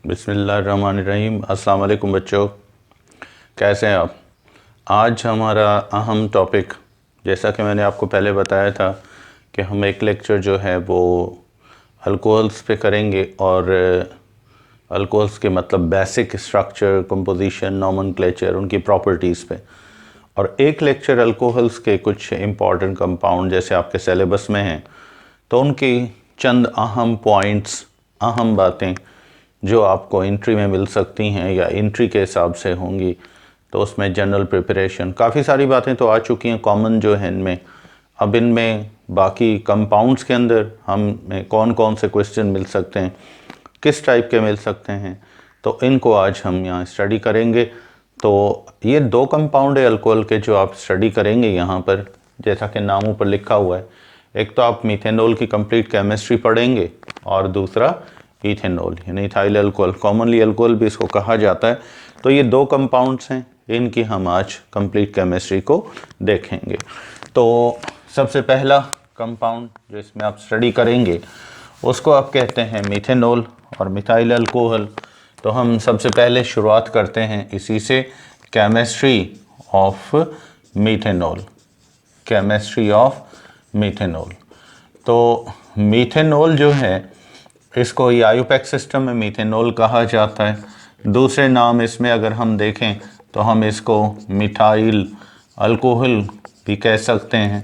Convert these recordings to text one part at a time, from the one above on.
बिस्मिल्लाहिर्रहमानिर्रहीम। अस्सलाम वालेकुम बच्चों, कैसे हैं आप। आज हमारा अहम टॉपिक, जैसा कि मैंने आपको पहले बताया था कि हम एक लेक्चर जो है वो अल्कोहल्स पे करेंगे और अल्कोहल्स के मतलब बेसिक स्ट्रक्चर, कंपोजिशन, नॉमेनक्लेचर, उनकी प्रॉपर्टीज़ पे, और एक लेक्चर अल्कोहल्स के कुछ इम्पॉर्टेंट कंपाउंड जैसे आपके सिलेबस में हैं तो उनकी चंद अहम पॉइंट्स, अहम बातें जो आपको एंट्री में मिल सकती हैं या एंट्री के हिसाब से होंगी। तो उसमें जनरल प्रिपरेशन, काफ़ी सारी बातें तो आ चुकी हैं कॉमन जो है इनमें। अब इनमें बाकी कंपाउंड्स के अंदर हमें कौन कौन से क्वेश्चन मिल सकते हैं, किस टाइप के मिल सकते हैं, तो इनको आज हम यहाँ स्टडी करेंगे। तो ये दो कंपाउंड है अल्कोहल के जो आप स्टडी करेंगे यहाँ पर, जैसा कि नामों पर लिखा हुआ है। एक तो आप मिथेनॉल की कंप्लीट केमिस्ट्री पढ़ेंगे और दूसरा इथेनॉल यानी इथाइल अल्कोहल, कॉमनली अल्कोहल भी इसको कहा जाता है। तो ये दो कंपाउंड्स हैं, इनकी हम आज कंप्लीट केमिस्ट्री को देखेंगे। तो सबसे पहला कंपाउंड जो इसमें आप स्टडी करेंगे उसको आप कहते हैं मिथेनॉल और मिथाइल अल्कोहल। तो हम सबसे पहले शुरुआत करते हैं इसी से, chemistry of methanol. Chemistry of methanol. तो मिथेनॉल जो है इसको आयुपैक सिस्टम में मिथेनॉल कहा जाता है। दूसरे नाम इसमें अगर हम देखें तो हम इसको मिथाइल अल्कोहल भी कह सकते हैं।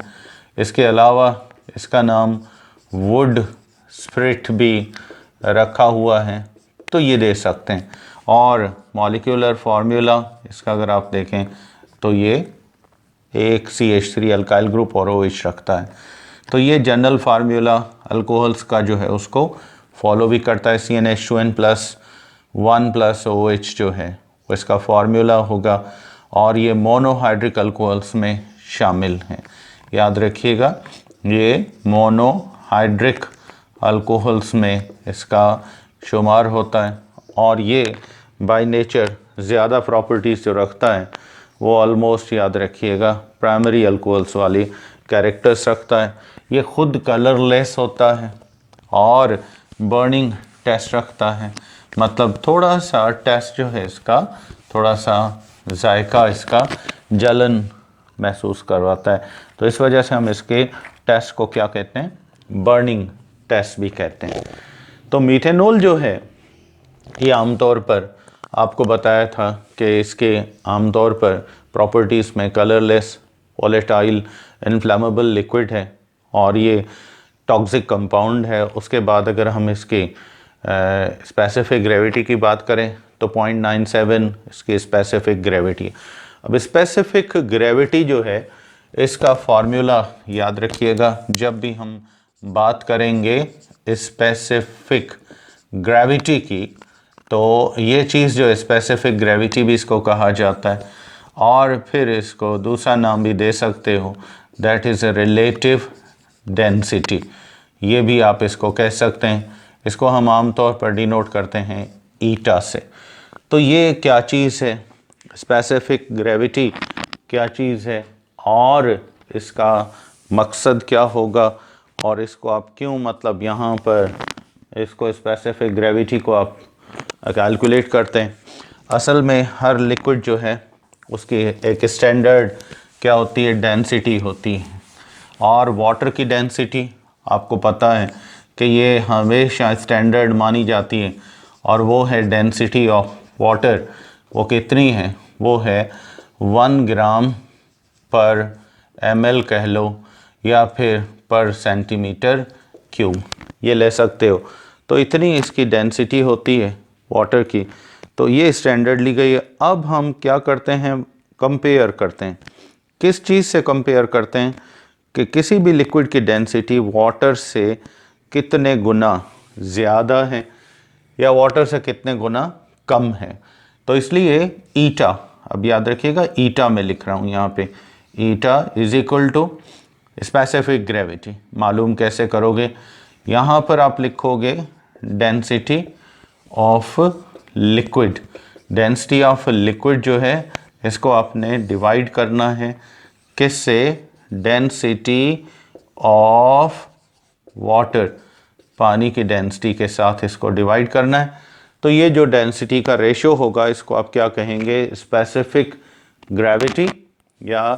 इसके अलावा इसका नाम वुड स्प्रिट भी रखा हुआ है, तो ये दे सकते हैं। और मॉलिक्यूलर फार्मूला इसका अगर आप देखें तो ये एक CH3 अल्काइल ग्रुप और OH रखता है। तो ये जनरल फार्मूला अल्कोहल्स का जो है उसको फॉलो भी करता है। CnH2n+1+OH जो है वो इसका फार्मूला होगा और ये मोनोहाइड्रिक अल्कोहल्स में शामिल हैं। याद रखिएगा, ये मोनोहाइड्रिक अल्कोहल्स में इसका शुमार होता है और ये बाय नेचर ज़्यादा प्रॉपर्टीज़ जो रखता है वो ऑलमोस्ट, याद रखिएगा, प्राइमरी अल्कोहल्स वाली कैरेक्टर्स रखता है। ये खुद कलरलेस होता है और बर्निंग टेस्ट रखता है, मतलब थोड़ा सा टेस्ट जो है इसका, थोड़ा सा जायका इसका जलन महसूस करवाता है। तो इस वजह से हम इसके टेस्ट को क्या कहते हैं, बर्निंग टेस्ट भी कहते हैं। तो मिथेनॉल जो है ये आमतौर पर आपको बताया था कि इसके आमतौर पर प्रॉपर्टीज़ में कलरलेस, वोलेटाइल, इन्फ्लेमेबल लिक्विड है और ये टॉक्सिक कंपाउंड है। उसके बाद अगर हम इसकी स्पेसिफिक ग्रेविटी की बात करें तो 0.97 इसकी स्पेसिफिक ग्रेविटी। अब स्पेसिफिक ग्रेविटी जो है इसका फार्मूला याद रखिएगा, जब भी हम बात करेंगे स्पेसिफिक ग्रेविटी की, तो ये चीज़ जो स्पेसिफिक ग्रेविटी भी इसको कहा जाता है और फिर इसको दूसरा नाम भी दे सकते हो, that is a relative density. ये भी आप इसको कह सकते हैं। इसको हम आमतौर पर डिनोट करते हैं ईटा से। तो ये क्या चीज़ है, स्पेसिफिक ग्रेविटी क्या चीज़ है और इसका मकसद क्या होगा और इसको आप क्यों, मतलब यहाँ पर इसको स्पेसिफिक ग्रेविटी को आप कैलकुलेट करते हैं। असल में हर लिक्विड जो है उसकी एक स्टैंडर्ड क्या होती है, डेंसिटी होती है। और वाटर की डेंसिटी आपको पता है कि ये हमेशा स्टैंडर्ड मानी जाती है और वो है डेंसिटी ऑफ वाटर। वो कितनी है, वो है 1 ग्राम पर ml कह लो या फिर पर सेंटीमीटर क्यूब, ये ले सकते हो। तो इतनी इसकी डेंसिटी होती है वाटर की, तो ये स्टैंडर्ड ली गई है। अब हम क्या करते हैं, कंपेयर करते हैं। किस चीज़ से कंपेयर करते हैं कि किसी भी लिक्विड की डेंसिटी वाटर से कितने गुना ज़्यादा है या वाटर से कितने गुना कम है। तो इसलिए ईटा, अब याद रखिएगा ईटा में लिख रहा हूँ यहाँ पे, eta is equal to specific gravity. मालूम कैसे करोगे, यहाँ पर आप लिखोगे density of liquid. Density of liquid जो है इसको आपने डिवाइड करना है किससे, डेंसिटी ऑफ वाटर, पानी की डेंसिटी के साथ इसको डिवाइड करना है। तो ये जो डेंसिटी का रेशो होगा इसको आप क्या कहेंगे, स्पेसिफिक ग्रेविटी या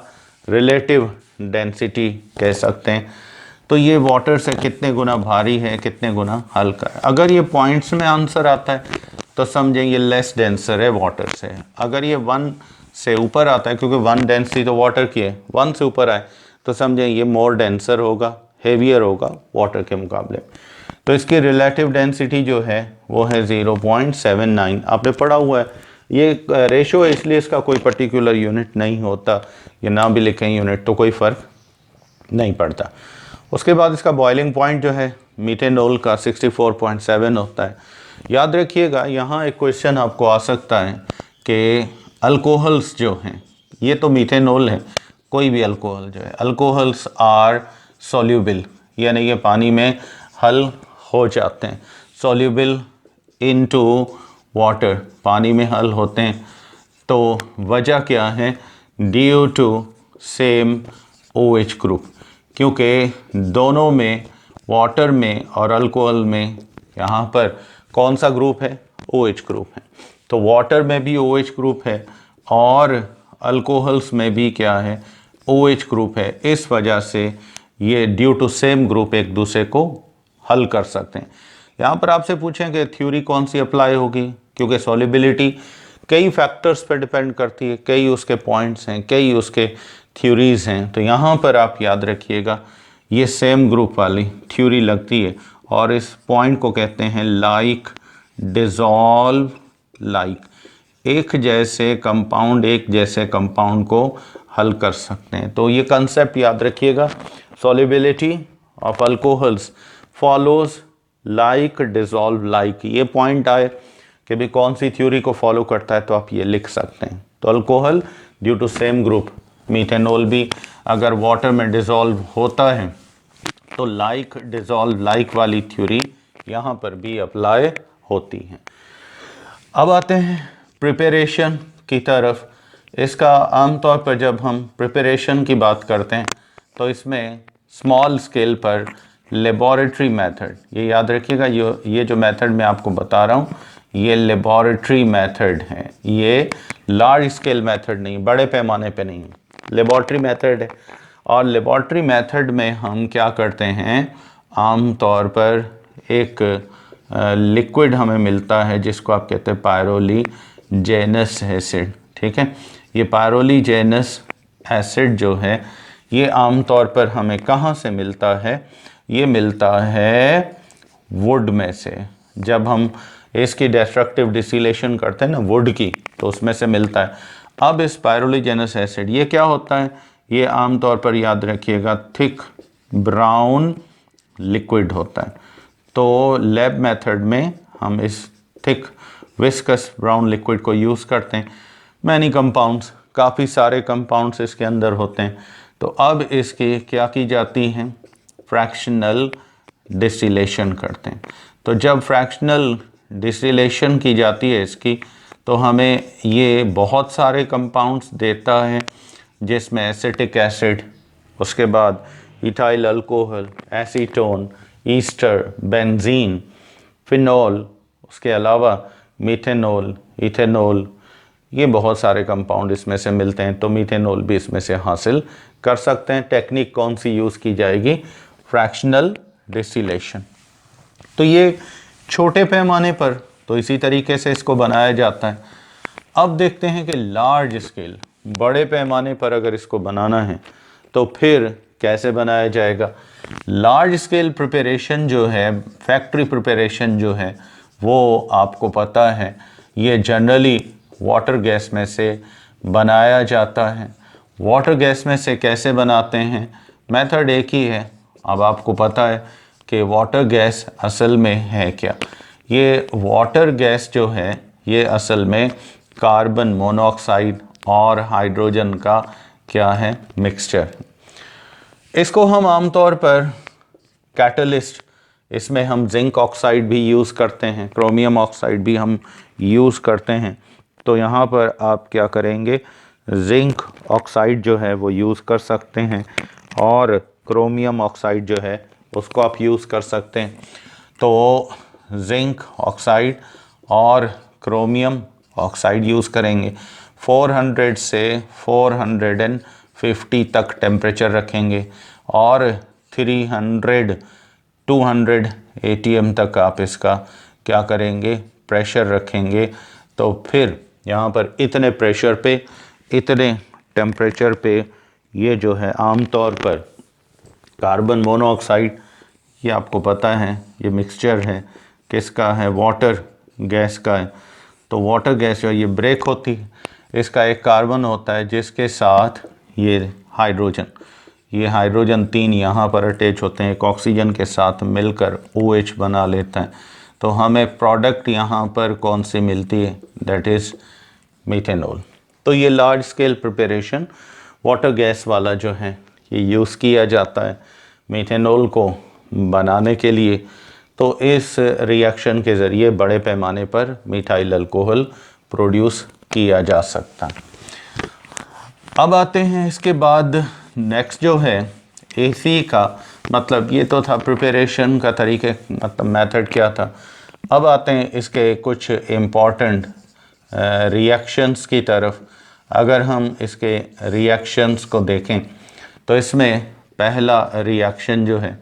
रिलेटिव डेंसिटी कह सकते हैं। तो ये वाटर से कितने गुना भारी है, कितने गुना हल्का है। अगर ये पॉइंट्स में आंसर आता है तो समझें ये लेस डेंसर है वाटर से। अगर ये 1 से ऊपर आता है, क्योंकि 1 डेंसिटी तो वाटर की है, 1 से ऊपर आए तो समझें ये मोर डेंसर होगा, हेवियर होगा वाटर के मुकाबले। तो इसकी रिलेटिव डेंसिटी जो है वो है 0.79। आपने पढ़ा हुआ है, ये रेशो है इसलिए इसका कोई पर्टिकुलर यूनिट नहीं होता, ये ना भी लिखें यूनिट तो कोई फ़र्क नहीं पड़ता। उसके बाद इसका बॉइलिंग पॉइंट जो है मीथेनॉल का 64.7 होता है। याद रखिएगा यहाँ एक क्वेश्चन आपको आ सकता है कि अल्कोहल्स जो हैं, ये तो मीथेनॉल है, कोई भी अल्कोहल जो है, अल्कोहल्स आर सॉल्यूबल, यानी ये पानी में हल हो जाते हैं, सॉल्यूबल इनटू वाटर, पानी में हल होते हैं। तो वजह क्या है, due to same OH group, क्योंकि दोनों में, वाटर में और अल्कोहल में, यहाँ पर कौन सा ग्रुप है, OH ग्रुप है। तो वाटर में भी OH ग्रुप है और अल्कोहल्स में भी क्या है, OH ग्रुप है। इस वजह से ये ड्यू टू सेम ग्रुप एक दूसरे को हल कर सकते हैं। यहाँ पर आपसे पूछें कि थ्योरी कौन सी अप्लाई होगी, क्योंकि सॉल्युबिलिटी कई फैक्टर्स पर डिपेंड करती है, कई उसके पॉइंट्स हैं, कई उसके थ्योरीज़ हैं। तो यहाँ पर आप याद रखिएगा ये सेम ग्रुप वाली थ्योरी लगती है और इस पॉइंट को कहते हैं लाइक डिसॉल्व लाइक, एक जैसे कंपाउंड एक जैसे कंपाउंड को हल कर सकते हैं। तो ये कंसेप्ट याद रखिएगा, solubility of alcohols follows like dissolve like. ये पॉइंट आए कि भी कौन सी थ्योरी को फॉलो करता है तो आप ये लिख सकते हैं। तो alcohol due to same group, methanol भी अगर वाटर में डिसॉल्व होता है तो लाइक डिसॉल्व लाइक वाली थ्योरी यहाँ पर भी अप्लाई होती है। अब आते हैं प्रिपरेशन की तरफ। इसका आमतौर पर जब हम प्रिपरेशन की बात करते हैं तो इसमें स्मॉल स्केल पर लेबॉरेटरी मेथड, ये याद रखिएगा, ये जो मेथड मैं आपको बता रहा हूँ ये लेबॉरेटरी मेथड है, ये लार्ज स्केल मेथड नहीं, बड़े पैमाने पे नहीं, लेबॉरेटरी मेथड है। और लेबॉरेटरी मेथड में हम क्या करते हैं, आम तौर पर एक लिक्विड हमें मिलता है जिसको आप कहते हैं पायरोलीजेनस एसिड। ठीक है, ये पायरोलीजेनस एसिड जो है ये आम तौर पर हमें कहाँ से मिलता है, ये मिलता है वुड में से। जब हम इसकी डिस्ट्रक्टिव डिस्टिलेशन करते हैं ना वुड की, तो उसमें से मिलता है। अब इस पायरोलीजेनस एसिड ये क्या होता है, ये आमतौर पर याद रखिएगा थिक ब्राउन लिक्विड होता है। तो लैब मेथड में हम इस थिक विस्कस ब्राउन लिक्विड को यूज़ करते हैं। मैनी कंपाउंड्स, काफ़ी सारे कंपाउंड्स इसके अंदर होते हैं। तो अब इसकी क्या की जाती हैं, फ्रैक्शनल डिस्टिलेशन करते हैं। तो जब फ्रैक्शनल डिस्टिलेशन की जाती है इसकी, तो हमें ये बहुत सारे कंपाउंड्स देता है, जिसमें एसिटिक एसिड, उसके बाद ethyl alcohol, acetone, Easter, benzene, phenol, उसके अलावा मीथेनॉल, इथेनॉल, ये बहुत सारे कंपाउंड इसमें से मिलते हैं। तो मीथेनॉल भी इसमें से हासिल कर सकते हैं। टेक्निक कौन सी यूज़ की जाएगी, फ्रैक्शनल डिस्टिलेशन। तो ये छोटे पैमाने पर तो इसी तरीके से इसको बनाया जाता है। अब देखते हैं कि लार्ज स्केल, बड़े पैमाने पर अगर इसको बनाना है तो फिर कैसे बनाया जाएगा। लार्ज स्केल प्रिपरेशन जो है, फैक्ट्री प्रिपरेशन जो है, वो आपको पता है ये जनरली वाटर गैस में से बनाया जाता है। वाटर गैस में से कैसे बनाते हैं, मेथड एक ही है। अब आपको पता है कि वाटर गैस असल में है क्या। ये वाटर गैस जो है ये असल में कार्बन मोनोऑक्साइड और हाइड्रोजन का क्या है, मिक्सचर। इसको हम आमतौर पर कैटलिस्ट, इसमें हम जिंक ऑक्साइड भी यूज़ करते हैं, क्रोमियम ऑक्साइड भी हम यूज़ करते हैं। तो यहाँ पर आप क्या करेंगे, जिंक ऑक्साइड जो है वो यूज़ कर सकते हैं और क्रोमियम ऑक्साइड जो है उसको आप यूज़ कर सकते हैं। तो जिंक ऑक्साइड और क्रोमियम ऑक्साइड यूज़ करेंगे। 400 से 450 तक टेम्परेचर रखेंगे और 300 200 ATM तक आप इसका क्या करेंगे, प्रेशर रखेंगे। तो फिर यहाँ पर इतने प्रेशर पे, इतने टेम्परेचर पे ये जो है आमतौर पर कार्बन मोनोऑक्साइड, ये आपको पता है ये मिक्सचर है किसका है, वाटर गैस का है। तो वाटर गैस जो ये ब्रेक होती है, इसका एक कार्बन होता है जिसके साथ ये हाइड्रोजन, ये हाइड्रोजन 3 यहाँ पर अटैच होते हैं, एक ऑक्सीजन के साथ मिलकर OH बना लेता है। तो हमें प्रोडक्ट यहाँ पर कौन सी मिलती है, दैट इज़ मीथेनॉल। तो ये large scale preparation water gas वाला जो है ये यूज़ किया जाता है मीथेनॉल को बनाने के लिए। तो इस रिएक्शन के ज़रिए बड़े पैमाने पर मिथाइल अल्कोहल प्रोड्यूस किया जा सकता है। अब आते हैं इसके बाद नेक्स्ट जो है AC का, मतलब ये तो था प्रिपरेशन का तरीके, मतलब मेथड क्या था। अब आते हैं इसके कुछ इम्पॉर्टेंट रिएक्शंस की तरफ। अगर हम इसके रिएक्शंस को देखें तो इसमें पहला रिएक्शन जो है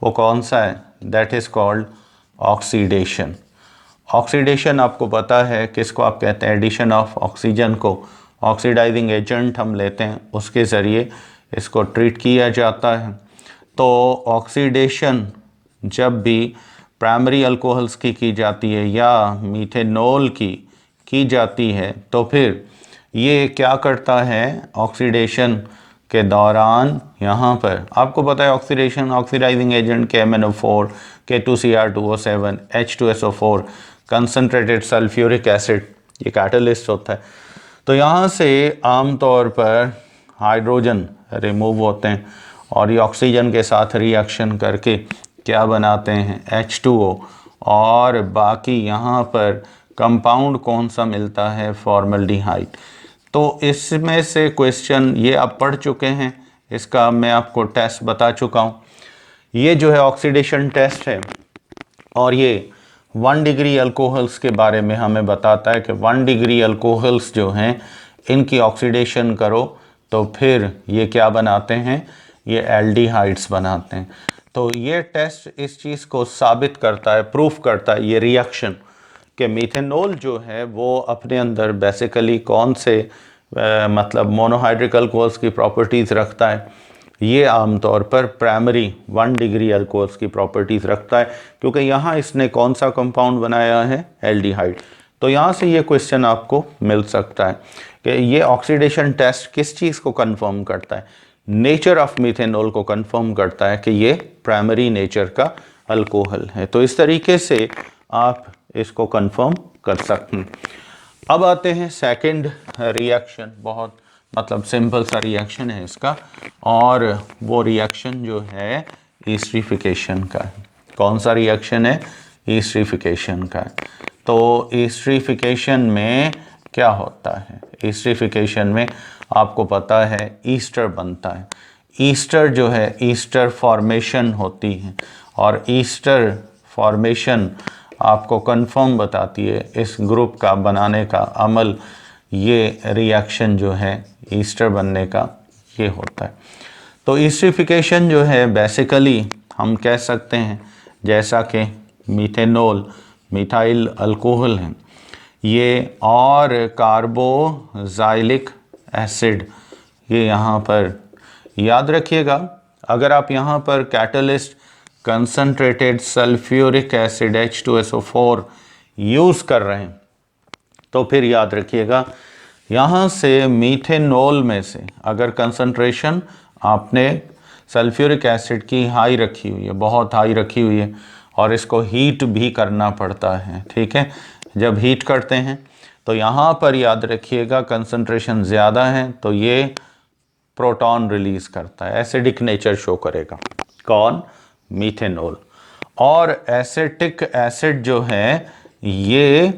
वो कौन सा है, that is called oxidation. Oxidation आपको पता है किसको आप कहते हैं, एडिशन ऑफ ऑक्सीजन को ऑक्सीडाइजिंग एजेंट हम लेते हैं, उसके ज़रिए इसको ट्रीट किया जाता है। तो ऑक्सीडेशन जब भी प्राइमरी अल्कोहल्स की जाती है या मीथेनॉल की जाती है तो फिर ये क्या करता है, ऑक्सीडेशन के दौरान यहाँ पर आपको पता है oxidation oxidising agent KMnO4, K2Cr2O7, H2SO4, concentrated sulphuric acid, ये कैटलिस्ट होता है। तो यहाँ से आमतौर पर हाइड्रोजन रिमूव होते हैं और ये ऑक्सीजन के साथ रिएक्शन करके क्या बनाते हैं, H2O, और बाकी यहाँ पर कंपाउंड कौन सा मिलता है, फॉर्मल्डिहाइड। तो इसमें से क्वेश्चन ये आप पढ़ चुके हैं, इसका मैं आपको टेस्ट बता चुका हूँ। ये जो है ऑक्सीडेशन टेस्ट है और ये 1 डिग्री अल्कोहल्स के बारे में हमें बताता है कि 1 डिग्री अल्कोहल्स जो हैं इनकी ऑक्सीडेशन करो तो फिर ये क्या बनाते हैं, ये एल्डिहाइड्स बनाते हैं। तो ये टेस्ट इस चीज़ को साबित करता है, प्रूफ करता है ये रिएक्शन कि मीथेनॉल जो है वो अपने अंदर बेसिकली कौन से मतलब मोनोहाइड्रिक अल्कोहल्स की प्रॉपर्टीज़ रखता है। ये आमतौर पर प्राइमरी 1 डिग्री अल्कोहल्स की प्रॉपर्टीज़ रखता है, क्योंकि यहाँ इसने कौन सा कंपाउंड बनाया है, एल्डिहाइड। तो यहाँ से ये क्वेश्चन आपको मिल सकता है कि ये ऑक्सीडेशन टेस्ट किस चीज़ को कंफर्म करता है, नेचर ऑफ मीथेनॉल को कंफर्म करता है कि ये प्राइमरी नेचर का अल्कोहल है। तो इस तरीके से आप इसको कंफर्म कर सकते हैं। अब आते हैं सेकंड रिएक्शन, बहुत मतलब सिंपल सा रिएक्शन है इसका, और वो रिएक्शन जो है ईस्टरीफिकेशन का है। कौन सा रिएक्शन है, ईस्टरीफिकेशन का है। तो ईस्टरीफिकेशन में क्या होता है, ईस्टरीफिकेशन में आपको पता है ईस्टर बनता है। ईस्टर जो है, ईस्टर फॉर्मेशन होती है और ईस्टर फॉर्मेशन आपको कंफर्म बताती है इस ग्रुप का बनाने का अमल। ये रिएक्शन जो है ईस्टर बनने का ये होता है। तो ईस्टरीफिकेशन जो है बेसिकली हम कह सकते हैं जैसा कि मीथेनॉल मिथाइल अल्कोहल है ये, और कार्बोजाइलिक एसिड, ये यहाँ पर याद रखिएगा। अगर आप यहाँ पर catalyst concentrated sulphuric acid H2SO4 use कर रहे हैं तो फिर याद रखिएगा यहाँ से मीथेनॉल में से अगर कंसंट्रेशन आपने सल्फ्यूरिक एसिड की हाई रखी हुई है, बहुत हाई रखी हुई है, और इसको हीट भी करना पड़ता है, ठीक है। जब हीट करते हैं तो यहाँ पर याद रखिएगा कंसंट्रेशन ज़्यादा है तो ये प्रोटॉन रिलीज़ करता है, एसिडिक नेचर शो करेगा। कौन, मीथेनॉल। और एसिटिक एसिड जो है ये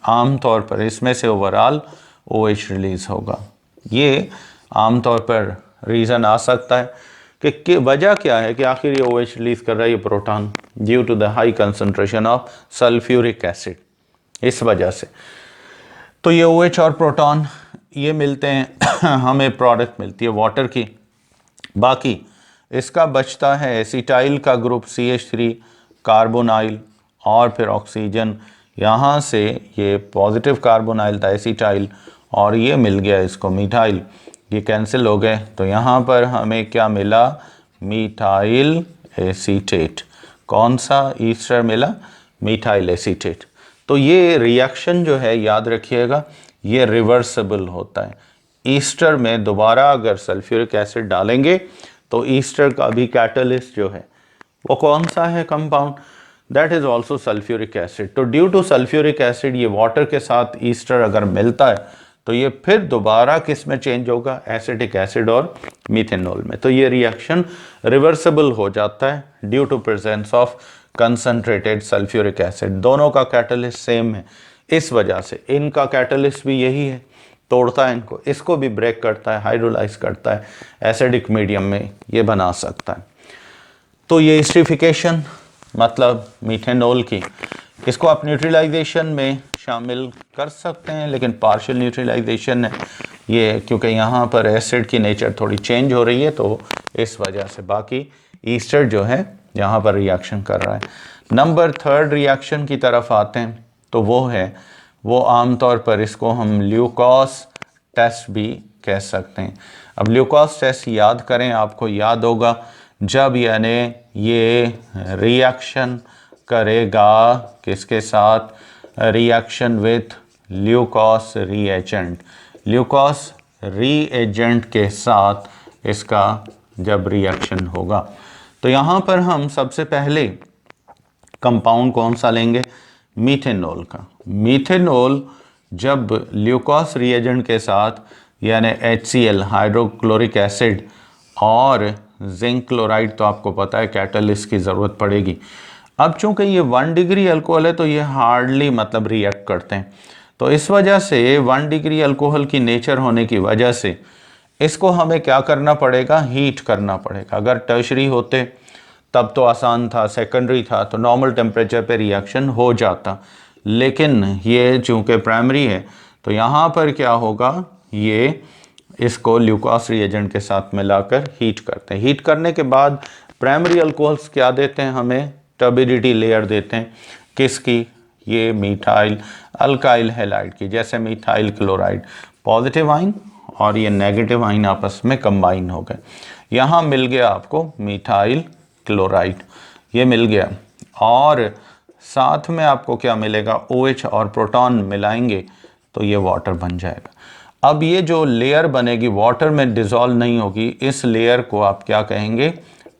आमतौर पर इसमें से ओवरऑल OH रिलीज़ होगा। ये आमतौर पर रीज़न आ सकता है कि वजह क्या है कि आखिर ये OH रिलीज़ कर रहा है ये proton, due to the high concentration of sulphuric acid. इस वजह से। तो ये OH और प्रोटॉन ये मिलते हैं हमें प्रोडक्ट मिलती है वाटर की। बाकी इसका बचता है एसिटाइल का ग्रुप CH3, कार्बोनाइल और फिर ऑक्सीजन। यहाँ से ये पॉजिटिव कार्बोनाइल था एसिटाइल और ये मिल गया इसको मिथाइल, ये कैंसिल हो गए। तो यहाँ पर हमें क्या मिला? Methyl acetate. कौन सा ईस्टर मिला? Methyl acetate. तो ये रिएक्शन जो है याद रखिएगा ये रिवर्सिबल होता है। ईस्टर में दोबारा अगर सल्फ्यूरिक एसिड डालेंगे तो ईस्टर का भी कैटलिस्ट जो है वो कौन सा है compound? That is also sulphuric acid. तो ड्यू टू सल्फ्यूरिक एसिड ये वाटर के साथ ईस्टर अगर मिलता है तो ये फिर दोबारा किस में चेंज होगा? एसिटिक एसिड और मीथेनॉल में। तो ये रिएक्शन रिवर्सिबल हो जाता है due to presence of concentrated sulphuric acid. दोनों का कैटलिस्ट सेम है, इस वजह से इनका कैटलिस्ट भी यही है, तोड़ता है इनको, इसको भी ब्रेक करता है, हाइड्रोलाइज करता है, एसिडिक मीडियम में ये बना सकता है। तो ये एस्टरिफिकेशन मतलब मीथेनॉल की, इसको आप न्यूट्रलाइजेशन में शामिल कर सकते हैं, लेकिन पार्शियल न्यूट्रलाइजेशन है ये, क्योंकि यहाँ पर एसिड की नेचर थोड़ी चेंज हो रही है तो इस वजह से। बाकी ईस्टर जो है यहाँ पर रिएक्शन कर रहा है। नंबर 3 रिएक्शन की तरफ आते हैं तो वो आमतौर पर इसको हम ल्यूकोस टेस्ट भी कह सकते हैं। अब ल्यूकोस टेस्ट याद करें, आपको याद होगा जब यानी ये रिएक्शन करेगा किसके साथ? Reaction with Lucas reagent. Lucas reagent के साथ इसका जब रिएक्शन होगा तो यहाँ पर हम सबसे पहले कंपाउंड कौन सा लेंगे? मीथेनॉल का। मीथेनॉल जब ल्यूकोस रिएजेंट के साथ यानी HCl हाइड्रोक्लोरिक एसिड और जिंक क्लोराइड, तो आपको पता है कैटलिस्ट की ज़रूरत पड़ेगी। अब चूंकि ये 1 डिग्री अल्कोहल है तो ये हार्डली मतलब रिएक्ट करते हैं, तो इस वजह से 1 डिग्री अल्कोहल की नेचर होने की वजह से इसको हमें क्या करना पड़ेगा? हीट करना पड़ेगा। अगर टर्शरी होते तब तो आसान था, सेकेंडरी था तो नॉर्मल टेम्परेचर पे रिएक्शन हो जाता, लेकिन ये चूंकि प्राइमरी है तो यहाँ पर क्या होगा? ये इसको ल्यूकोस रिएजेंट के साथ मिलाकर हीट करते हैं। हीट करने के बाद प्राइमरी अल्कोहल्स क्या देते हैं हमें? टर्बिडिटी लेयर देते हैं। किसकी? ये मिथाइल अल्काइल हैलाइड की, जैसे मिथाइल क्लोराइड, पॉजिटिव आइन और ये नेगेटिव आइन आपस में कंबाइन हो गए। यहाँ मिल गया आपको मिथाइल क्लोराइड, ये मिल गया, और साथ में आपको क्या मिलेगा? OH और प्रोटॉन मिलाएंगे तो ये वाटर बन जाएगा। अब ये जो लेयर बनेगी वाटर में डिज़ोल्व नहीं होगी, इस लेयर को आप क्या कहेंगे?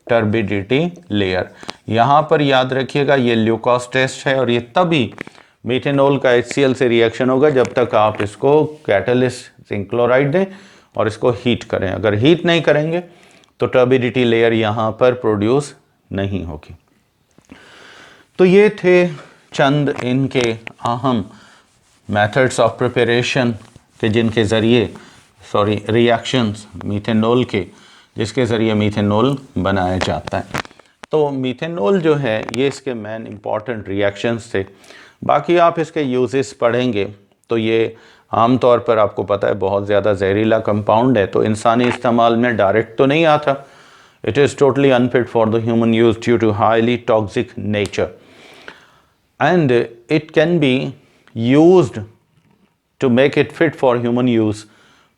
Turbidity layer. यहाँ पर याद रखिएगा ये ल्यूकोस टेस्ट है और ये तभी मीथेनॉल का HCl से रिएक्शन होगा जब तक आप इसको कैटलिस्ट जिंक क्लोराइड दें और इसको हीट करें। अगर हीट नहीं करेंगे तो टर्बिडिटी लेयर यहाँ पर प्रोड्यूस नहीं होगी। तो ये थे चंद इनके अहम मेथड्स ऑफ प्रिपरेशन के जिनके ज़रिए रिएक्शंस मीथेनॉल के, जिसके ज़रिए मीथेनॉल बनाया जाता है। तो मीथेनॉल जो है ये इसके मेन इंपॉर्टेंट रिएक्शंस थे। बाकी आप इसके यूजेस पढ़ेंगे तो ये आमतौर पर आपको पता है बहुत ज़्यादा जहरीला कंपाउंड है, तो इंसानी इस्तेमाल में डायरेक्ट तो नहीं आता। It is totally unfit for the human use due to highly toxic nature and it can be used to make it fit for human use.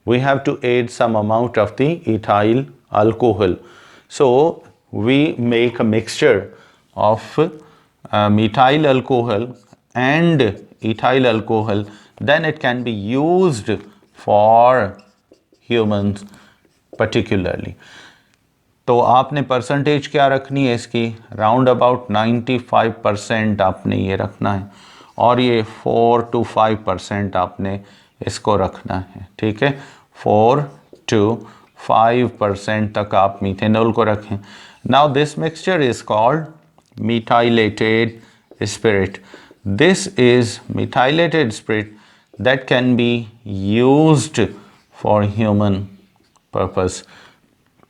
We have to add some amount of the ethyl alcohol. So we make a mixture of methyl alcohol and ethyl alcohol, then it can be used for humans particularly. तो आपने percentage क्या रखनी है इसकी? Round about 95% आपने ये रखना है और ये 4 to 5% आपने इसको रखना है, ठीक है। 4 to 5% तक आप मीथेनॉल को रखें। Now this mixture is called methylated spirit. This is methylated spirit that can be used for human purpose.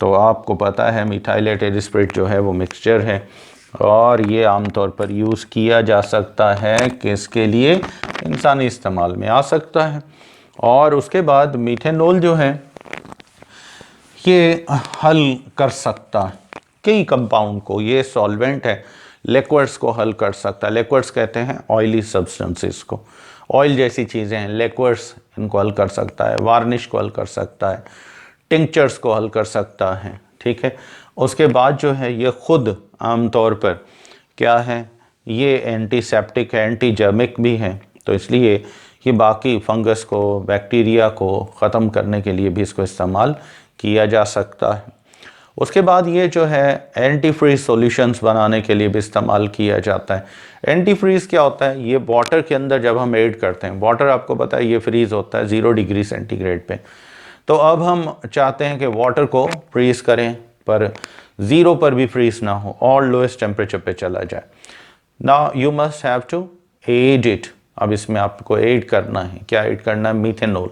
तो आपको पता है मिथाइलेटेड स्पिरिट जो है वो मिक्सचर है और ये आमतौर पर यूज़ किया जा सकता है किसके लिए, इंसानी इस्तेमाल में आ सकता है। और उसके बाद मीथेनॉल जो है ये हल कर सकता है कई कंपाउंड को, ये सॉल्वेंट है, लिक्विड्स को हल कर सकता है। लिक्विड्स कहते हैं ऑयली सब्सटेंसेस को, ऑयल जैसी चीज़ें हैं, लिक्विड्स इनको हल कर सकता है, वार्निश को हल कर सकता है, टिंक्चर्स को हल कर सकता है, ठीक है। उसके बाद जो है ये खुद आमतौर पर क्या है, ये एंटीसेप्टिक है, एंटी जर्मिक भी है, तो इसलिए ये बाकी फंगस को, बैक्टीरिया को ख़त्म करने के लिए भी इसको इस्तेमाल किया जा सकता है। उसके बाद ये जो है एंटी फ्रीज सॉल्यूशंस बनाने के लिए भी इस्तेमाल किया जाता है। एंटी फ्रीज क्या होता है, ये वाटर के अंदर जब हम ऐड करते हैं, वाटर आपको पता है ये फ्रीज होता है 0 डिग्री सेंटीग्रेड पे, तो अब हम चाहते हैं कि वाटर को फ्रीज करें पर 0 पर भी फ्रीज ना हो और लोएस्ट टेम्परेचर पे चला जाए। Now you must have to add it. अब इसमें आपको ऐड करना है, क्या ऐड करना है, मीथेनॉल।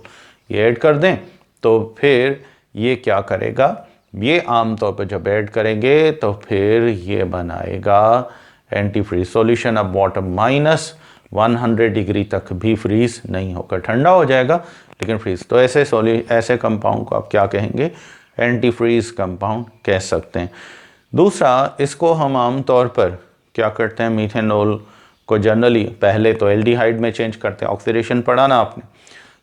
ये ऐड कर दें तो फिर ये क्या करेगा, ये आमतौर पर जब ऐड करेंगे तो फिर ये बनाएगा एंटी फ्रीज सॉल्यूशन। अब वाटर -100 डिग्री तक भी फ्रीज नहीं होकर ठंडा हो जाएगा लेकिन फ्रीज, तो ऐसे कंपाउंड को आप क्या कहेंगे, एंटी फ्रीज कंपाउंड कह सकते हैं। दूसरा, इसको हम आमतौर पर क्या करते हैं, मीथेनॉल को जनरली पहले तो एल्डिहाइड में चेंज करते हैं, ऑक्सीडेशन पढ़ा ना आपने,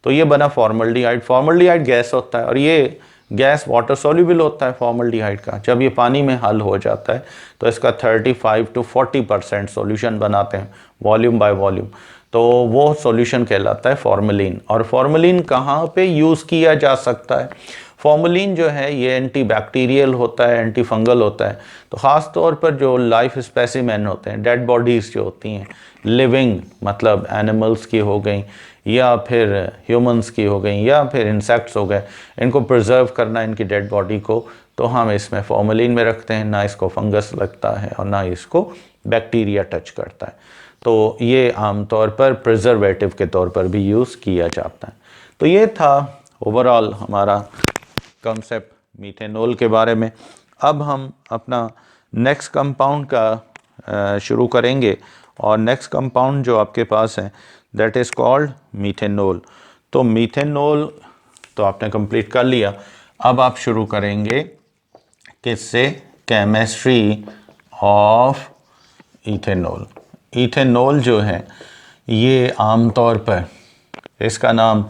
तो ये बना फॉर्मल्डिहाइड। फॉर्मल्डिहाइड गैस होता है और ये गैस वाटर सॉल्युबल होता है फॉर्मल्डिहाइड का। जब ये पानी में हल हो जाता है तो इसका 35 to 40% सॉल्यूशन बनाते हैं वॉल्यूम बाय वॉल्यूम, तो वो सॉल्यूशन कहलाता है फॉर्मलिन। और फॉर्मलिन कहाँ पे यूज़ किया जा सकता है, फॉर्मलिन जो है ये एंटी बैक्टीरियल होता है, एंटी फंगल होता है। तो ख़ास तौर पर जो लाइफ स्पेसिमेन होते हैं, डेड बॉडीज़ जो होती हैं, लिविंग मतलब एनिमल्स की हो गई या फिर ह्यूमंस की हो गई या फिर इंसेक्ट्स हो गए, इनको प्रिजर्व करना इनकी डेड बॉडी को, तो हम इसमें फॉर्मलिन में रखते हैं। ना इसको फंगस लगता है और ना इसको बैक्टीरिया टच करता है, तो ये आमतौर पर प्रिजर्वेटिव के तौर पर भी यूज़ किया जाता है। तो ये था ओवरऑल हमारा कॉन्सेप्ट मीथेनॉल के बारे में। अब हम अपना नेक्स्ट कंपाउंड का शुरू करेंगे और नेक्स्ट कंपाउंड जो आपके पास है दैट इज़ कॉल्ड मीथेनॉल। तो मीथेनॉल तो आपने कंप्लीट कर लिया, अब आप शुरू करेंगे किससे, केमिस्ट्री ऑफ इथेनॉल। इथेनॉल जो है ये आमतौर पर, इसका नाम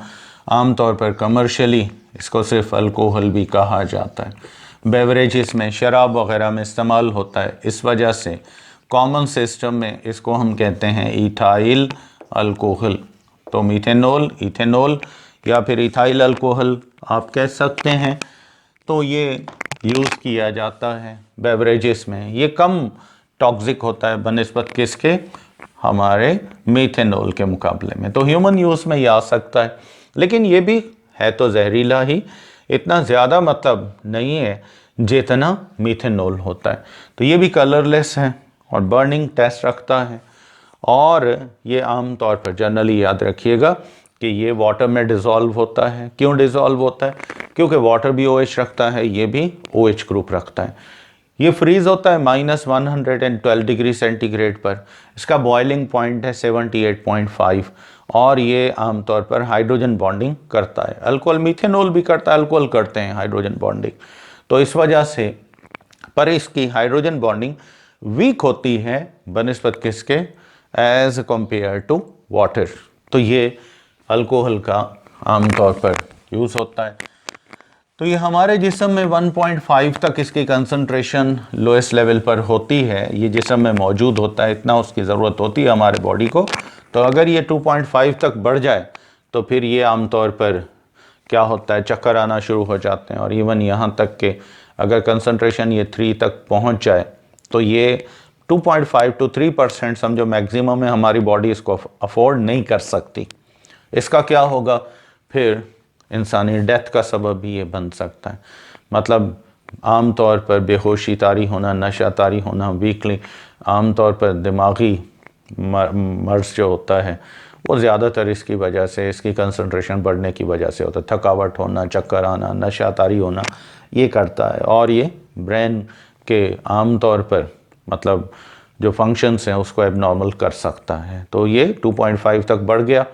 आमतौर पर कमर्शियली इसको सिर्फ अल्कोहल भी कहा जाता है, बेवरेजेस में, शराब वगैरह में इस्तेमाल होता है। इस वजह से कॉमन सिस्टम में इसको हम कहते हैं इथाइल अल्कोहल। तो मीथेनॉल, इथेनॉल या फिर इथाइल अल्कोहल आप कह सकते हैं। तो ये यूज़ किया जाता है बेवरेजेस में। ये कम टॉक्सिक होता है बनिस्बत किसके, हमारे मीथेनॉल के मुकाबले में। तो ह्यूमन यूज़ में ये आ सकता है, लेकिन ये भी है तो जहरीला ही, इतना ज़्यादा मतलब नहीं है जितना मीथेनॉल होता है। तो ये भी कलरलेस है और बर्निंग टेस्ट रखता है, और ये आम तौर पर जनरली याद रखिएगा कि ये वाटर में डिज़ोल्व होता है। क्यों डिज़ोल्व होता है, क्योंकि वाटर भी OH रखता है, ये भी OH ग्रुप रखता है। ये फ्रीज़ होता है -112 डिग्री सेंटीग्रेड पर, इसका बॉइलिंग पॉइंट है 78.5, और ये आमतौर पर हाइड्रोजन बॉन्डिंग करता है। अल्कोहल, मीथेनॉल भी करता है, अल्कोहल करते हैं हाइड्रोजन बॉन्डिंग, तो इस वजह से, पर इसकी हाइड्रोजन बॉन्डिंग वीक होती है बनिस्बत किसके, एज कंपेयर टू वाटर। तो ये अल्कोहल का आमतौर पर यूज़ होता है। तो ये हमारे जिस्म में 1.5 तक इसकी कंसंट्रेशन लोएस्ट लेवल पर होती है, ये जिस्म में मौजूद होता है, इतना उसकी ज़रूरत होती है हमारे बॉडी को। तो अगर ये 2.5 तक बढ़ जाए तो फिर ये आमतौर पर क्या होता है, चक्कर आना शुरू हो जाते हैं। और इवन यहाँ तक कि अगर कंसंट्रेशन ये 3 तक पहुँच जाए तो ये 2.5 to 3% समझो मैक्सिमम है, हमारी बॉडी इसको अफोर्ड नहीं कर सकती। इसका क्या होगा, फिर इंसानी डेथ का सबब भी ये बन सकता है। मतलब आम तौर पर बेहोशी तारी होना, नशा तारी होना, वीकली आम तौर पर दिमागी मर्ज जो होता है वो ज़्यादातर इसकी वजह से, इसकी कंसंट्रेशन बढ़ने की वजह से होता है। थकावट होना, चक्कर आना, नशा तारी होना, ये करता है। और ये ब्रेन के आम तौर पर मतलब जो फंक्शंस हैं उसको एबनॉर्मल कर सकता है। तो ये 2.5 तक बढ़ गया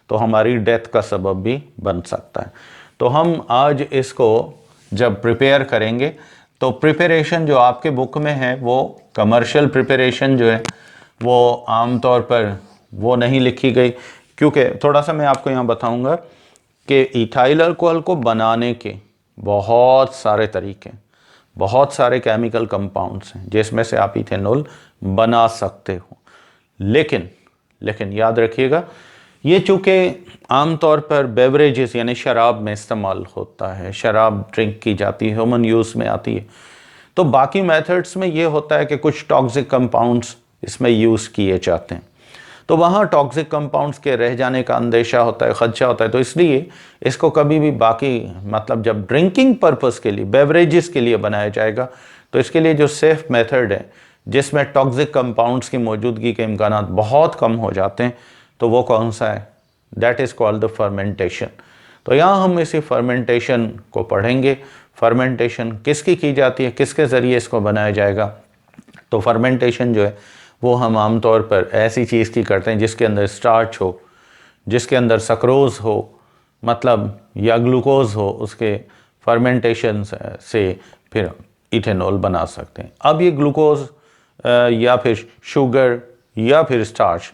तो हमारी डेथ का सबब भी बन सकता है। तो हम आज इसको जब प्रिपेयर करेंगे तो प्रिपरेशन जो आपके बुक में है वो कमर्शियल प्रिपरेशन जो है वो आमतौर पर वो नहीं लिखी गई, क्योंकि थोड़ा सा मैं आपको यहाँ बताऊँगा कि इथाइल अल्कोहल को बनाने के बहुत सारे तरीके, बहुत सारे केमिकल कंपाउंड्स हैं जिसमें से आप इथेनॉल बना सकते हो। लेकिन याद रखिएगा ये चूँकि आमतौर पर बेवरेजेस यानी शराब में इस्तेमाल होता है, शराब ड्रिंक की जाती है, ह्यूमन यूज़ में आती है, तो बाकी मेथड्स में ये होता है कि कुछ टॉक्सिक कंपाउंड्स इसमें यूज़ किए जाते हैं, तो वहाँ टॉक्सिक कंपाउंड्स के रह जाने का अंदेशा होता है, खदशा होता है। तो इसलिए इसको कभी भी बाकी मतलब जब ड्रिंकिंग पर्पस के लिए बेवरेजेस के लिए बनाया जाएगा तो इसके लिए जो सेफ मेथड है जिसमें टॉक्सिक कंपाउंड्स की मौजूदगी के इम्कान बहुत कम हो जाते हैं, तो वो कौन सा है? That is called the fermentation. तो यहाँ हम इसी फर्मेंटेशन को पढ़ेंगे। फर्मेंटेशन किसकी की जाती है, किसके ज़रिए इसको बनाया जाएगा? तो फर्मेंटेशन जो है वो हम आमतौर पर ऐसी चीज़ की करते हैं जिसके अंदर स्टार्च हो, जिसके अंदर सक्रोज हो, मतलब या ग्लूकोज हो, उसके फर्मेंटेशन से फिर इथेनॉल बना सकते हैं। अब ये ग्लूकोज या फिर शुगर या फिर स्टार्च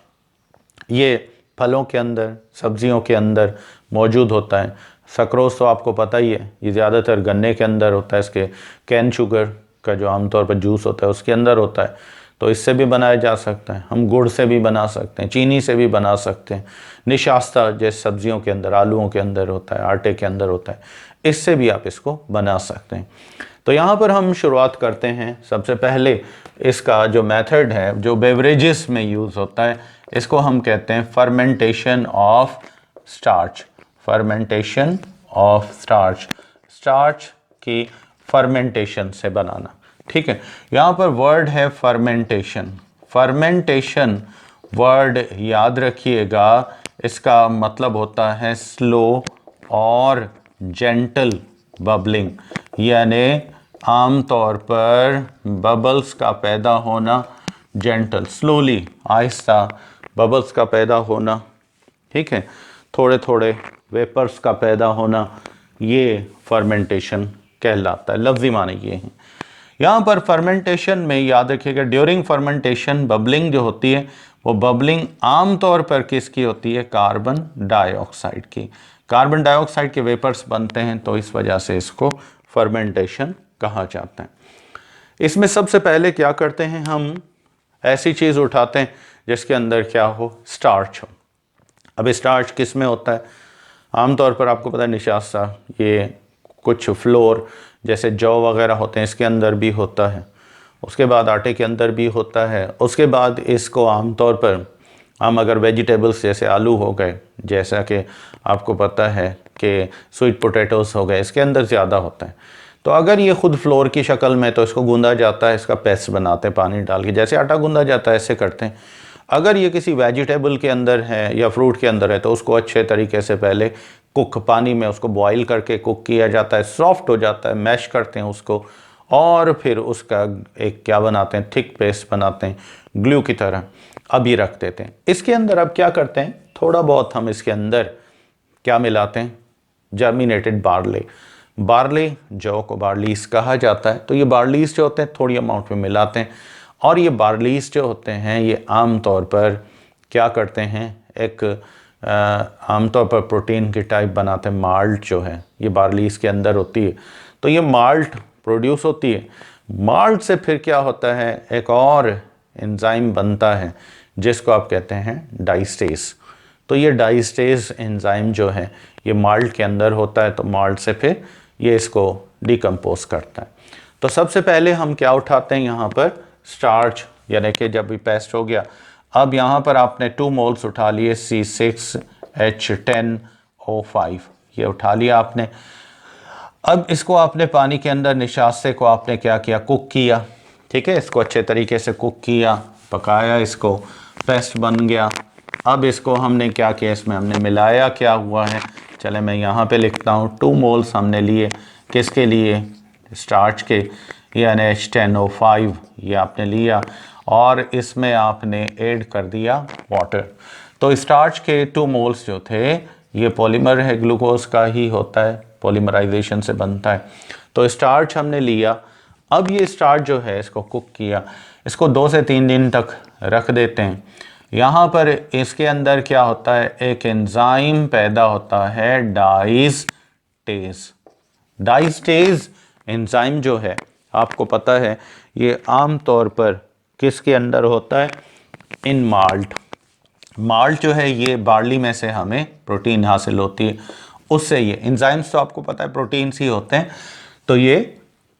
ये फलों के अंदर, सब्जियों के अंदर मौजूद होता है। सक्रोज तो आपको पता ही है, ये ज़्यादातर गन्ने के अंदर होता है, इसके कैन शुगर का जो आमतौर पर जूस होता है उसके अंदर होता है, तो इससे भी बनाया जा सकता है। हम गुड़ से भी बना सकते हैं, चीनी से भी बना सकते हैं, निशास्ता जैसे सब्जियों के अंदर, आलूओं के अंदर होता है, आटे के अंदर होता है, इससे भी आप इसको बना सकते हैं। तो यहाँ पर हम शुरुआत करते हैं। सबसे पहले इसका जो मेथड है जो बेवरेजेस में यूज़ होता है इसको हम कहते हैं fermentation of starch. Fermentation of starch, starch की फर्मेंटेशन से बनाना, ठीक है। यहाँ पर वर्ड है फर्मेंटेशन। फर्मेंटेशन वर्ड याद रखिएगा, इसका मतलब होता है स्लो और जेंटल बबलिंग, यानी आमतौर पर बबल्स का पैदा होना, जेंटल स्लोली आहिस्ता बबल्स का पैदा होना, ठीक है, थोड़े थोड़े वेपर्स का पैदा होना, ये फर्मेंटेशन कहलाता है। लफ्ज़ी माने ये हैं। यहाँ पर फर्मेंटेशन में याद रखिएगा ड्यूरिंग फर्मेंटेशन बबलिंग जो होती है वो बबलिंग आमतौर पर किसकी होती है? कार्बन डाइऑक्साइड की। कार्बन डाइऑक्साइड के वेपर्स बनते हैं तो इस वजह से इसको फर्मेंटेशन कहा जाता है। इसमें सबसे पहले क्या करते हैं, हम ऐसी चीज़ उठाते हैं जिसके अंदर क्या हो? स्टार्च हो। अब स्टार्च किस में होता है? आमतौर पर आपको पता है निशास्ता, ये कुछ फ्लोर जैसे जौ वगैरह होते हैं इसके अंदर भी होता है, उसके बाद आटे के अंदर भी होता है, उसके बाद इसको आमतौर पर हम अगर वेजिटेबल्स जैसे आलू हो गए, जैसा कि आपको पता है कि स्वीट पोटैटोस हो गए, इसके अंदर ज़्यादा होता है। तो अगर ये खुद फ्लोर की शक्ल में तो इसको गूंदा जाता है, इसका पेस्ट बनाते हैं पानी डाल के, जैसे आटा गूंदा जाता है ऐसे करते हैं। अगर ये किसी वेजिटेबल के अंदर है या फ्रूट के अंदर है तो उसको अच्छे तरीके से पहले कुक पानी में उसको बॉईल करके कुक किया जाता है, सॉफ्ट हो जाता है, मैश करते हैं उसको, और फिर उसका एक क्या बनाते हैं? थिक पेस्ट बनाते हैं ग्लू की तरह, अभी रख देते हैं। इसके अंदर अब क्या करते हैं, थोड़ा बहुत हम इसके अंदर क्या मिलाते हैं? Germinated barley. बार्ले जौ को बार्लीज कहा जाता है, तो ये बार्लीज जो होते हैं थोड़ी अमाउंट में मिलाते हैं, और ये बार्लीज जो होते हैं ये आमतौर पर क्या करते हैं? एक आमतौर पर प्रोटीन की टाइप बनाते हैं। माल्ट जो है ये बार्लीज के अंदर होती है, तो ये माल्ट प्रोड्यूस होती है। माल्ट से फिर क्या होता है? एक और एंजाइम बनता है जिसको आप कहते हैं डाइस्टेज। तो ये डाइस्टेज एंजाइम जो है ये माल्ट के अंदर होता है, तो माल्ट से फिर ये इसको डिकम्पोज करता है। तो सबसे पहले हम क्या उठाते हैं यहाँ पर? स्टार्च, यानी कि जब भी पेस्ट हो गया, अब यहाँ पर आपने 2 मोल्स उठा लिए C6H10O5, ये उठा लिया आपने। अब इसको आपने पानी के अंदर निशास्ते को आपने क्या किया? कुक किया, ठीक है, इसको अच्छे तरीके से कुक किया, पकाया, इसको पेस्ट बन गया। अब इसको हमने क्या किया? इसमें हमने मिलाया, क्या हुआ है? चले मैं यहाँ पे लिखता हूँ 2 मोल्स हमने लिए, किसके लिए? स्टार्च के, यानी H10O5 ये आपने लिया, और इसमें आपने ऐड कर दिया वाटर। तो स्टार्च के 2 मोल्स जो थे, ये पॉलीमर है, ग्लूकोज का ही होता है, पॉलीमराइजेशन से बनता है। तो स्टार्च हमने लिया। अब ये स्टार्च जो है इसको कुक किया, इसको 2 से 3 दिन तक रख देते हैं। यहाँ पर इसके अंदर क्या होता है, एक एंजाइम पैदा होता है डाइस्टेज। डाइस्टेज एंजाइम जो है आपको पता है ये आम तौर पर किसके अंदर होता है, इन माल्ट। माल्ट जो है ये बार्ली में से हमें प्रोटीन हासिल होती है, उससे ये एंजाइम्स तो आपको पता है प्रोटीन्स ही होते हैं, तो ये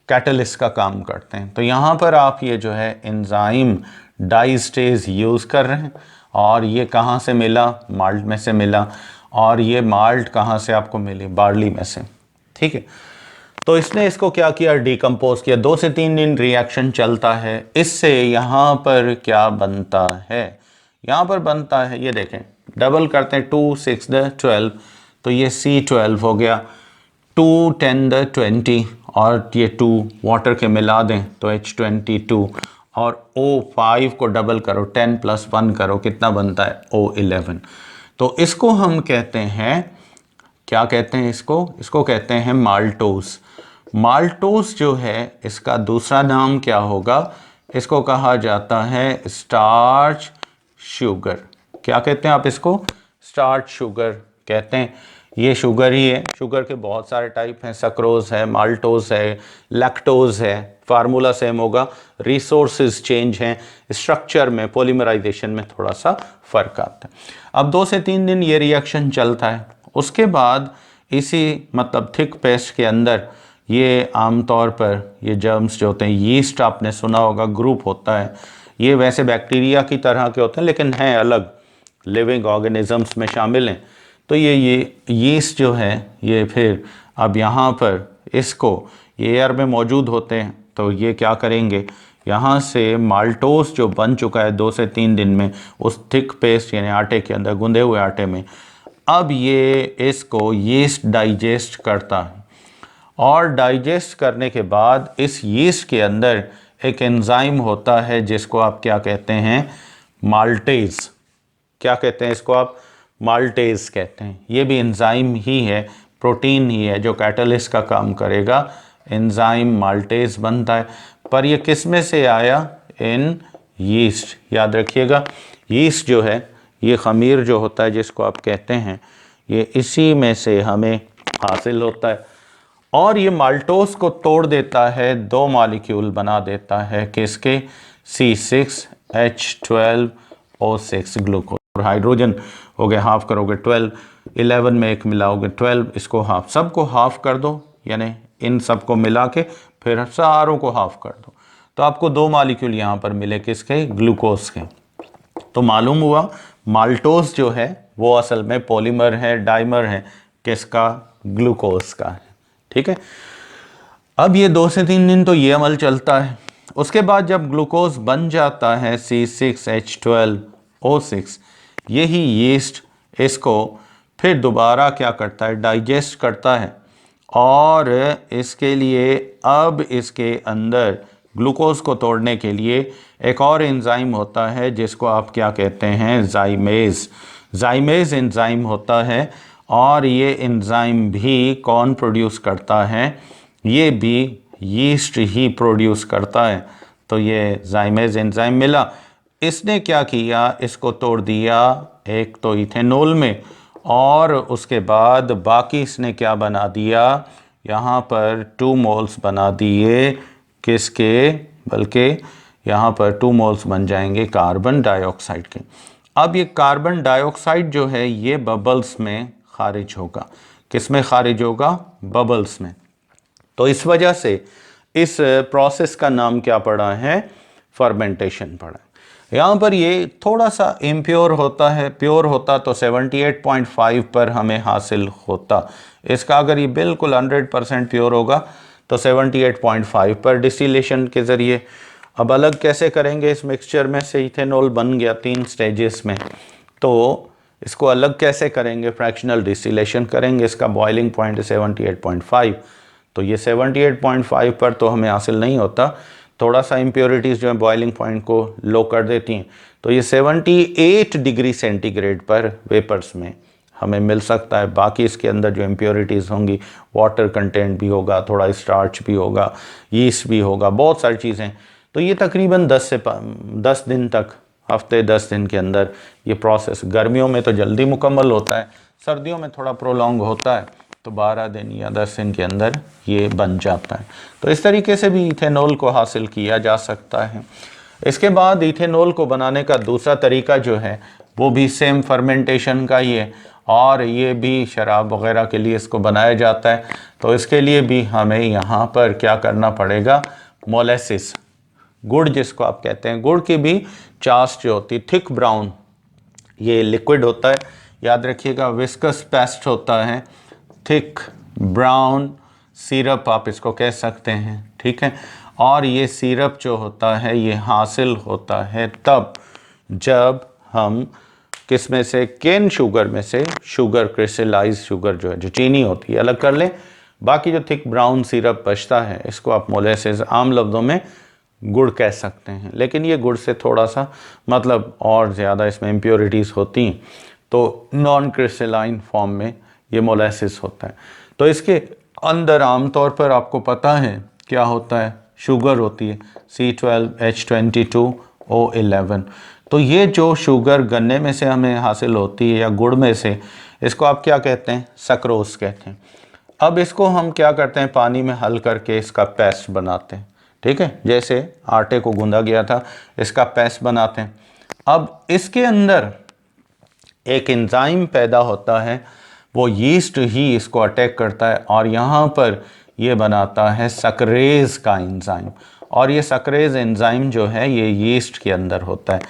कैटलिस्ट का काम करते हैं। तो यहाँ पर आप ये जो है एंजाइम डाइस्टेज यूज़ कर रहे हैं, और ये कहाँ से मिला, माल्ट में से मिला। और ये माल्ट कहाँ से आपको मिली, बार्ली में से, ठीक है। तो इसने इसको क्या किया, डिकम्पोज किया। 2 से 3 दिन रिएक्शन चलता है। इससे यहाँ पर क्या बनता है, यहाँ पर बनता है, ये देखें, डबल करते हैं, 2 6 12, तो ये C12 हो गया, 2 10 20, और ये 2 वाटर के मिला दें तो H22, और O5 को डबल करो, 10 + 1 करो, कितना बनता है, O11। तो इसको हम कहते हैं, क्या कहते हैं इसको कहते हैं माल्टोज। माल्टोज जो है इसका दूसरा नाम क्या होगा, इसको कहा जाता है स्टार्च शुगर। क्या कहते हैं आप इसको, स्टार्च शुगर कहते हैं। ये शुगर ही है, शुगर के बहुत सारे टाइप हैं, सक्रोज है, माल्टोज है, लैक्टोज है, फार्मूला सेम होगा, रिसोर्सेज चेंज हैं, स्ट्रक्चर में, पॉलीमराइजेशन में थोड़ा सा फ़र्क आता है। अब 2 से 3 दिन ये रिएक्शन चलता है। उसके बाद इसी मतलब थिक पेस्ट के अंदर ये आमतौर पर ये जर्म्स जो होते हैं, यीस्ट आपने सुना होगा, ग्रुप होता है। ये वैसे बैक्टीरिया की तरह के होते हैं लेकिन हैं अलग, लिविंग ऑर्गेनिजम्स में शामिल हैं। तो ये यीस्ट जो है ये फिर अब यहाँ पर इसको, ये एयर में मौजूद होते हैं, तो ये क्या करेंगे, यहाँ से माल्टोस जो बन चुका है 2 से 3 दिन में उस थिक पेस्ट यानी आटे के अंदर, गूंदे हुए आटे में, अब ये इसको यीस्ट डाइजेस्ट करता है। और डाइजेस्ट करने के बाद इस यीस्ट के अंदर एक एंजाइम होता है जिसको आप क्या कहते हैं, माल्टेज। क्या कहते हैं इसको आप, माल्टेज कहते हैं। ये भी एंजाइम ही है, प्रोटीन ही है जो कैटलिस्ट का काम करेगा। एंजाइम माल्टेज बनता है, पर ये किस में से आया, इन यीस्ट। याद रखिएगा, यीस्ट जो है ये खमीर जो होता है जिसको आप कहते हैं, ये इसी में से हमें हासिल होता है। और ये माल्टोस को तोड़ देता है, 2 मॉलिक्यूल बना देता है, किसके, C6H12O6 ग्लूकोज। और हाइड्रोजन हो गए, हाफ करोगे 12, 11 में एक मिलाओगे 12, इसको हाफ, सबको हाफ कर दो, यानी इन सबको मिला के फिर सारों को हाफ कर दो, तो आपको 2 मॉलिक्यूल यहाँ पर मिले, किसके, ग्लूकोज के। तो मालूम हुआ माल्टोस जो है वो असल में पॉलीमर है, डाइमर है, किसका, ग्लूकोज का है, ठीक है। अब ये 2 से 3 दिन तो ये अमल चलता है। उसके बाद जब ग्लूकोज बन जाता है C6H12O6, यही यीस्ट इसको फिर दोबारा क्या करता है, डाइजेस्ट करता है। और इसके लिए अब इसके अंदर ग्लूकोज को तोड़ने के लिए एक और एंजाइम होता है जिसको आप क्या कहते हैं, जाइमेज। जाइमेज एंजाइम होता है, और ये एंजाइम भी कौन प्रोड्यूस करता है, ये भी यीस्ट ही प्रोड्यूस करता है। तो ये जाइमेज एंजाइम मिला, इसने क्या किया, इसको तोड़ दिया एक तो इथेनॉल में, और उसके बाद बाकी इसने क्या बना दिया, यहाँ पर 2 मोल्स बना दिए, किसके, बल्कि यहाँ पर 2 मोल्स बन जाएंगे कार्बन डाइऑक्साइड के। अब ये कार्बन डाइऑक्साइड जो है ये बबल्स में खारिज होगा, किस में खारिज होगा, बबल्स में। तो इस वजह से इस प्रोसेस का नाम क्या पड़ा है, फर्मेंटेशन पड़ा है। यहाँ पर ये थोड़ा सा इम्प्योर होता है, प्योर होता तो 78.5 पर हमें हासिल होता। इसका अगर ये बिल्कुल 100% प्योर होगा तो 78.5 पर डिस्टिलेशन के ज़रिए। अब अलग कैसे करेंगे, इस मिक्सचर में से इथेनॉल बन गया 3 स्टेजेस में, तो इसको अलग कैसे करेंगे, फ्रैक्शनल डिस्टिलेशन करेंगे। इसका बॉइलिंग पॉइंट 78.5, तो ये 78.5 पर तो हमें हासिल नहीं होता, थोड़ा सा इम्प्योरिटीज़ जो है बॉइलिंग पॉइंट को लो कर देती हैं। तो ये 78 डिग्री सेंटीग्रेड पर वेपर्स में हमें मिल सकता है। बाकी इसके अंदर जो इम्प्योरिटीज़ होंगी, वाटर कंटेंट भी होगा, थोड़ा स्टार्च भी होगा, यीस्ट भी होगा, बहुत सारी चीज़ें। तो ये तकरीबन 10 दिन तक, हफ्ते 10 दिन के अंदर ये प्रोसेस, गर्मियों में तो जल्दी मुकम्मल होता है, सर्दियों में थोड़ा प्रोलॉन्ग होता है, तो 12 दिन या 10 दिन के अंदर ये बन जाता है। तो इस तरीके से भी इथेनॉल को हासिल किया जा सकता है। इसके बाद इथेनॉल को बनाने का दूसरा तरीका जो है वो भी सेम फर्मेंटेशन का ही है, और ये भी शराब वगैरह के लिए इसको बनाया जाता है। तो इसके लिए भी हमें यहाँ पर क्या करना पड़ेगा, मोलेसिस, गुड़ जिसको आप कहते हैं, गुड़ की भी चास्ट जो होती है थिक ब्राउन, ये लिक्विड होता है, याद रखिएगा, विस्कस पेस्ट होता है, थिक ब्राउन सिरप आप इसको कह सकते हैं, ठीक है। और ये सिरप जो होता है ये हासिल होता है तब जब हम किस में से, केन शुगर में से शुगर, क्रिस्टलाइज शुगर जो है, जो चीनी होती है, अलग कर लें। बाकी जो थिक ब्राउन सिरप बचता है इसको आप मोलेसिस, आम लफ्ज़ों में गुड़ कह सकते हैं। लेकिन ये गुड़ से थोड़ा सा मतलब और ज़्यादा इसमें इम्प्योरिटीज़ होती हैं, तो नॉन क्रिस्टलाइन फॉर्म में ये मोलेसिस होता है। तो इसके अंदर आमतौर पर आपको पता है क्या होता है, शुगर होती है C12H22O11। तो ये जो शुगर गन्ने में से हमें हासिल होती है या गुड़ में से, इसको आप क्या कहते हैं, सक्रोज कहते हैं। अब इसको हम क्या करते हैं, पानी में हल करके इसका पेस्ट बनाते हैं, ठीक है, जैसे आटे को गूंदा गया था इसका पेस्ट बनाते हैं। अब इसके अंदर एक एंजाइम पैदा होता है, वो यीस्ट ही इसको अटैक करता है और यहाँ पर ये बनाता है सक्रेज का एंजाइम। और ये सक्रेज एंजाइम जो है ये यीस्ट के अंदर होता है,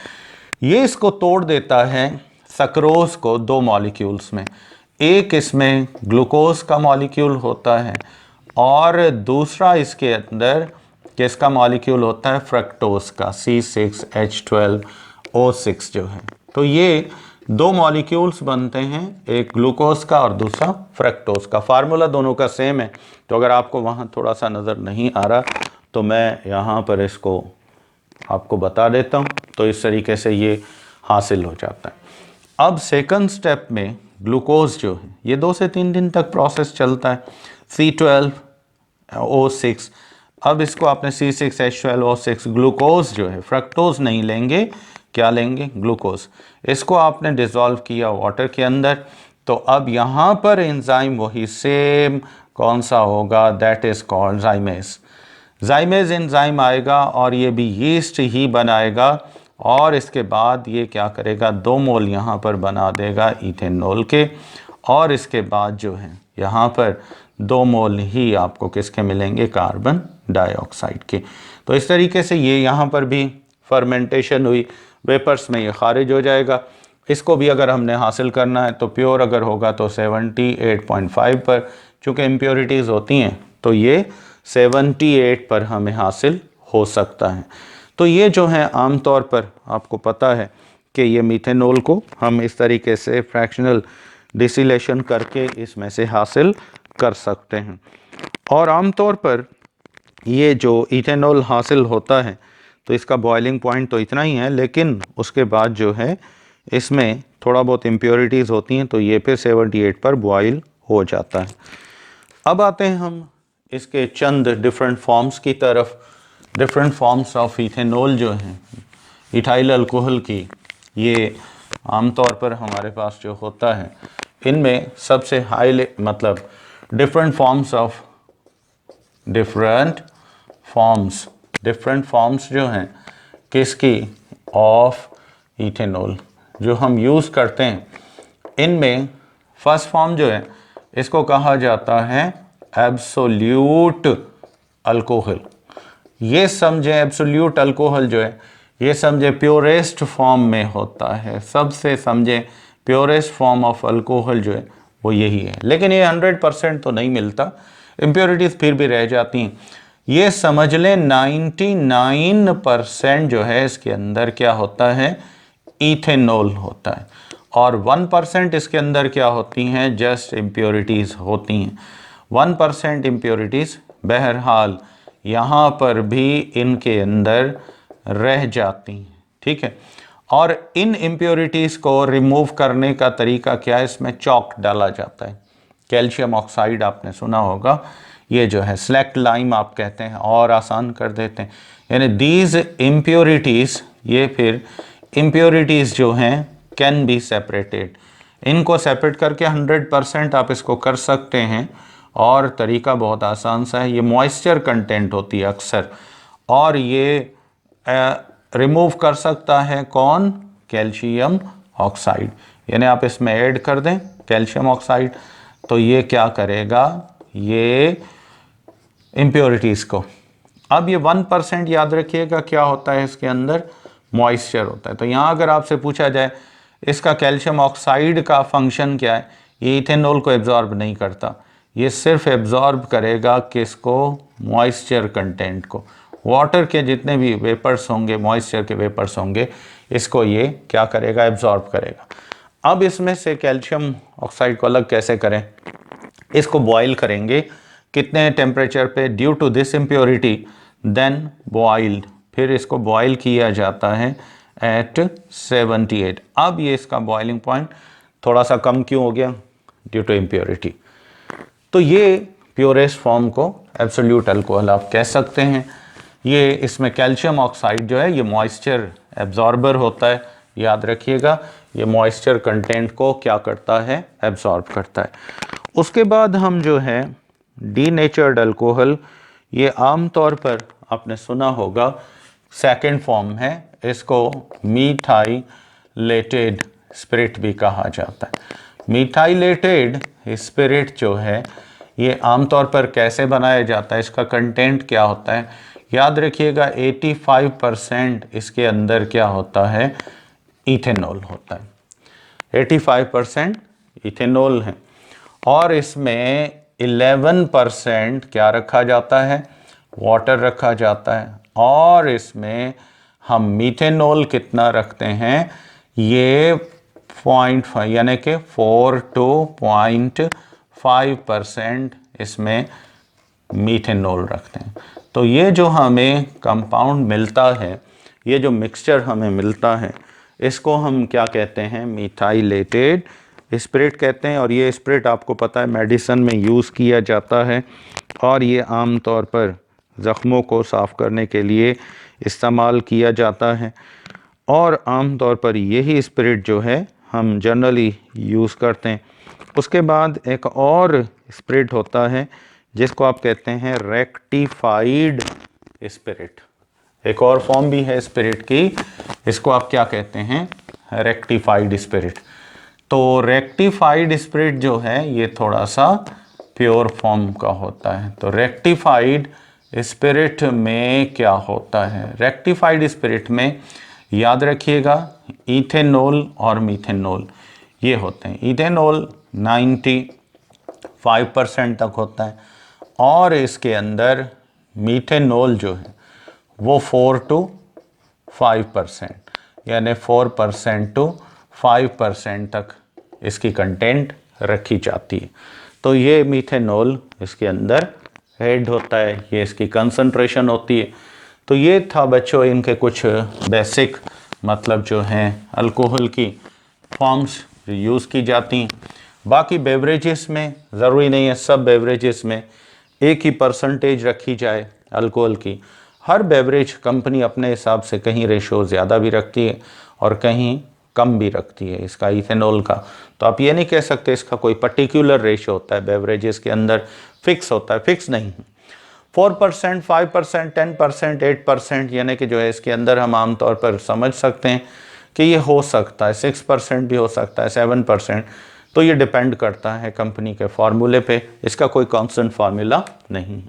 ये इसको तोड़ देता है सक्रोज को दो मॉलिक्यूल्स में। एक इसमें ग्लूकोज का मॉलिक्यूल होता है और दूसरा इसके अंदर किसका मॉलिक्यूल होता है, फ्रक्टोज का, C6H12O6 जो है। तो ये दो मॉलिक्यूल्स बनते हैं, एक ग्लूकोज का और दूसरा फ्रक्टोज का। फार्मूला दोनों का सेम है, तो अगर आपको वहाँ थोड़ा सा नज़र नहीं आ रहा तो मैं यहाँ पर इसको आपको बता देता हूँ। तो इस तरीके से ये हासिल हो जाता है। अब सेकंड स्टेप में ग्लूकोज जो है ये 2 से 3 दिन तक प्रोसेस चलता है, C12O6। अब इसको आपने C6H12O6 ग्लूकोज जो है, फ्रक्टोज नहीं लेंगे, क्या लेंगे, ग्लूकोज। इसको आपने डिज़ोल्व किया वाटर के अंदर, तो अब यहाँ पर एंजाइम वही सेम कौन सा होगा, दैट इज़ कॉल्ड जाइमेज। जाइमेज एंजाइम आएगा और ये भी यीस्ट ही बनाएगा और इसके बाद ये क्या करेगा, 2 मोल यहाँ पर बना देगा इथेनॉल के, और इसके बाद जो है यहाँ पर 2 मोल ही आपको किसके मिलेंगे, कार्बन डाइऑक्साइड के। तो इस तरीके से ये यहाँ पर भी फर्मेंटेशन हुई, वेपर्स में ये खारिज हो जाएगा। इसको भी अगर हमने हासिल करना है तो प्योर अगर होगा तो 78.5 पर, चूँकि इम्प्योरिटीज़ होती हैं तो ये 78 पर हमें हासिल हो सकता है। तो ये जो है आमतौर पर आपको पता है कि ये मीथेनॉल को हम इस तरीके से फ्रैक्शनल डिस्टिलेशन करके इसमें से हासिल कर सकते हैं। और आमतौर पर ये जो इथेनॉल हासिल होता है तो इसका बॉइलिंग पॉइंट तो इतना ही है, लेकिन उसके बाद जो है इसमें थोड़ा बहुत इम्प्योरिटीज़ होती हैं, तो ये फिर 78 पर बॉयल हो जाता है। अब आते हैं हम इसके चंद डिफरेंट फॉर्म्स की तरफ। डिफरेंट फॉर्म्स ऑफ इथेनॉल जो हैं, इथाइल अल्कोहल की, ये आमतौर पर हमारे पास जो होता है इनमें सबसे हाई मतलब डिफरेंट फॉर्म्स जो हैं किसकी, ऑफ इथेनॉल जो हम यूज़ करते हैं, इनमें फर्स्ट फॉर्म जो है इसको कहा जाता है एब्सोल्यूट अल्कोहल। ये समझे एब्सोल्यूट अल्कोहल जो है ये समझे प्योरेस्ट फॉर्म में होता है, सबसे समझे प्योरेस्ट फॉर्म ऑफ अल्कोहल जो है वो यही है। लेकिन ये 100% तो नहीं मिलता, इम्प्योरिटीज़ फिर भी रह जाती हैं। ये समझ लें 99% जो है इसके अंदर क्या होता है, इथेनॉल होता है, और 1% इसके अंदर क्या होती हैं, जस्ट इम्प्योरिटीज़ होती हैं। 1% इम्प्योरिटीज़। बहरहाल यहाँ पर भी इनके अंदर रह जाती हैं, ठीक है। और इन इम्प्योरिटीज़ को रिमूव करने का तरीका क्या है, इसमें चॉक डाला जाता है, कैल्शियम ऑक्साइड आपने सुना होगा, ये जो है स्लैक्ट लाइम आप कहते हैं, और आसान कर देते हैं। यानी दीज इम्प्योरिटीज़, ये फिर इम्प्योरिटीज़ जो हैं कैन बी सेपरेटेड, इनको सेपरेट करके 100% आप इसको कर सकते हैं। और तरीका बहुत आसान सा है, ये मॉइस्चर कंटेंट होती है अक्सर, और ये रिमूव कर सकता है कौन, कैल्शियम ऑक्साइड। यानी आप इसमें ऐड कर दें कैल्शियम ऑक्साइड, तो ये क्या करेगा, ये इम्प्योरिटीज़ को। अब ये 1% याद रखिएगा क्या होता है, इसके अंदर मॉइस्चर होता है। तो यहाँ अगर आपसे पूछा जाए इसका कैल्शियम ऑक्साइड का फंक्शन क्या है, ये इथेनॉल को एब्जॉर्ब नहीं करता, ये सिर्फ एब्जॉर्ब करेगा किसको, मॉइस्चर कंटेंट को। वाटर के जितने भी वेपर्स होंगे, मॉइस्चर के वेपर्स होंगे, इसको ये क्या करेगा, एब्जॉर्ब करेगा। अब इसमें से कैल्शियम ऑक्साइड को अलग कैसे करें, इसको बॉयल करेंगे कितने टेम्परेचर पे, due to this impurity, then boiled, फिर इसको बॉयल किया जाता है एट 78। अब ये इसका बॉइलिंग पॉइंट थोड़ा सा कम क्यों हो गया, ड्यू टू इम्प्योरिटी। तो ये प्योरेस्ट फॉर्म को एब्सोल्यूट अल्कोहल आप कह सकते हैं। ये इसमें कैल्शियम ऑक्साइड जो है ये मॉइस्चर एब्जॉर्बर होता है, याद रखिएगा, ये मॉइस्चर कंटेंट को क्या करता है, एब्जॉर्ब करता है। उसके बाद हम जो है डीनेचर्ड अल्कोहल, ये आमतौर पर आपने सुना होगा सेकेंड फॉर्म है, इसको मीथाइलेटेड स्पिरिट भी कहा जाता है। मीथाइलेटेड स्पिरिट जो है ये आमतौर पर कैसे बनाया जाता है, इसका कंटेंट क्या होता है, याद रखिएगा 85% इसके अंदर क्या होता है, इथेनॉल होता है। 85% इथेनॉल है, और इसमें 11% क्या रखा जाता है, वाटर रखा जाता है। और इसमें हम मीथेनॉल कितना रखते हैं, ये 0.5 यानी कि 4 to 0.5% इसमें मीथेनॉल रखते हैं। तो ये जो हमें कंपाउंड मिलता है, ये जो मिक्सचर हमें मिलता है, इसको हम क्या कहते हैं, मीथाइलेटेड स्पिरिट कहते हैं। और ये स्पिरिट आपको पता है मेडिसिन में यूज़ किया जाता है, और ये आम तौर पर ज़ख्मों को साफ़ करने के लिए इस्तेमाल किया जाता है। और आम तौर पर यही स्पिरिट जो है हम जनरली यूज़ करते हैं। उसके बाद एक और स्पिरिट होता है जिसको आप कहते हैं रेक्टिफाइड स्पिरिट। एक और फॉर्म भी है स्पिरिट की, इसको आप क्या कहते हैं, रेक्टिफाइड स्पिरिट। तो रेक्टिफाइड स्पिरिट जो है ये थोड़ा सा प्योर फॉर्म का होता है। तो रेक्टिफाइड स्पिरिट में क्या होता है, रेक्टिफाइड स्पिरिट में याद रखिएगा इथेनॉल और मीथेनॉल ये होते हैं। इथेनॉल 95% तक होता है, और इसके अंदर मीथेनॉल जो है वो 4 to 5%, यानी 4% to 5% तक इसकी कंटेंट रखी जाती है। तो ये मीथेनॉल इसके अंदर ऐड होता है, ये इसकी कंसंट्रेशन होती है। तो ये था बच्चों इनके कुछ बेसिक मतलब जो हैं अल्कोहल की फॉर्म्स यूज़ की जाती हैं। बाकी बेवरेजेस में ज़रूरी नहीं है सब बेवरेजेस में एक ही परसेंटेज रखी जाए अल्कोहल की। हर बेवरेज कंपनी अपने हिसाब से कहीं रेशो ज़्यादा भी रखती है और कहीं कम भी रखती है इसका इथेनॉल का। तो आप ये नहीं कह सकते इसका कोई पर्टिकुलर रेशो होता है बेवरेजेस के अंदर, फिक्स होता है, फिक्स नहीं। 4%, 5%, 10%, 8% यानी कि जो है इसके अंदर हम आमतौर पर समझ सकते हैं कि ये हो सकता है 6% भी हो सकता है, 7%। तो ये डिपेंड करता है कंपनी के फार्मूले पे, इसका कोई कांस्टेंट फार्मूला नहीं।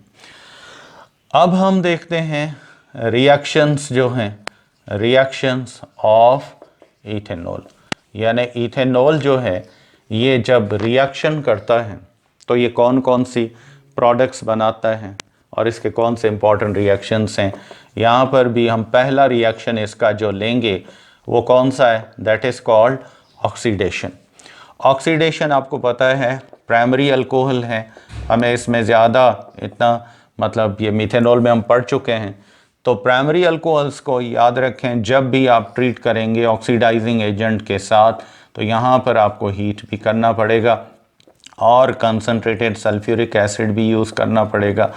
अब हम देखते हैं रिएक्शंस जो हैं, रिएक्शंस ऑफ इथेनॉल। यानी इथेनॉल जो है ये जब रिएक्शन करता है तो ये कौन कौन सी प्रोडक्ट्स बनाता है और इसके कौन से इंपॉर्टेंट रिएक्शंस हैं। यहाँ पर भी हम पहला रिएक्शन इसका जो लेंगे वो कौन सा है, that is called oxidation. Oxidation आपको पता है प्राइमरी अल्कोहल है, हमें इसमें ज़्यादा इतना मतलब ये मिथेनॉल में हम पढ़ चुके हैं। तो प्राइमरी अल्कोहल्स को याद रखें, जब भी आप ट्रीट करेंगे ऑक्सीडाइजिंग एजेंट के साथ तो यहाँ पर आपको हीट भी करना पड़ेगा और कंसनट्रेटेड सल्फ्यूरिक एसिड भी यूज़ करना पड़ेगा।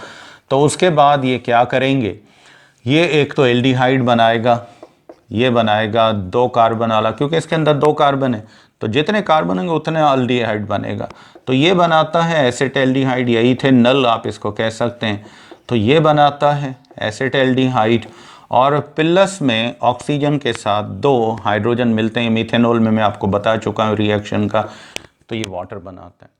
तो उसके बाद ये क्या करेंगे, ये एक तो एल्डिहाइड बनाएगा, ये बनाएगा 2 कार्बन वाला, क्योंकि इसके अंदर 2 कार्बन है तो जितने कार्बन होंगे उतने एल्डिहाइड बनेगा। तो ये बनाता है एसिटाल्डिहाइड या इथेनॉल आप इसको कह सकते हैं। तो ये बनाता है एसिटाल्डिहाइड और प्लस में ऑक्सीजन के साथ 2 हाइड्रोजन मिलते हैं। मिथेनॉल में मैं आपको बता चुका हूँ रिएक्शन का, तो ये वाटर बनाता है।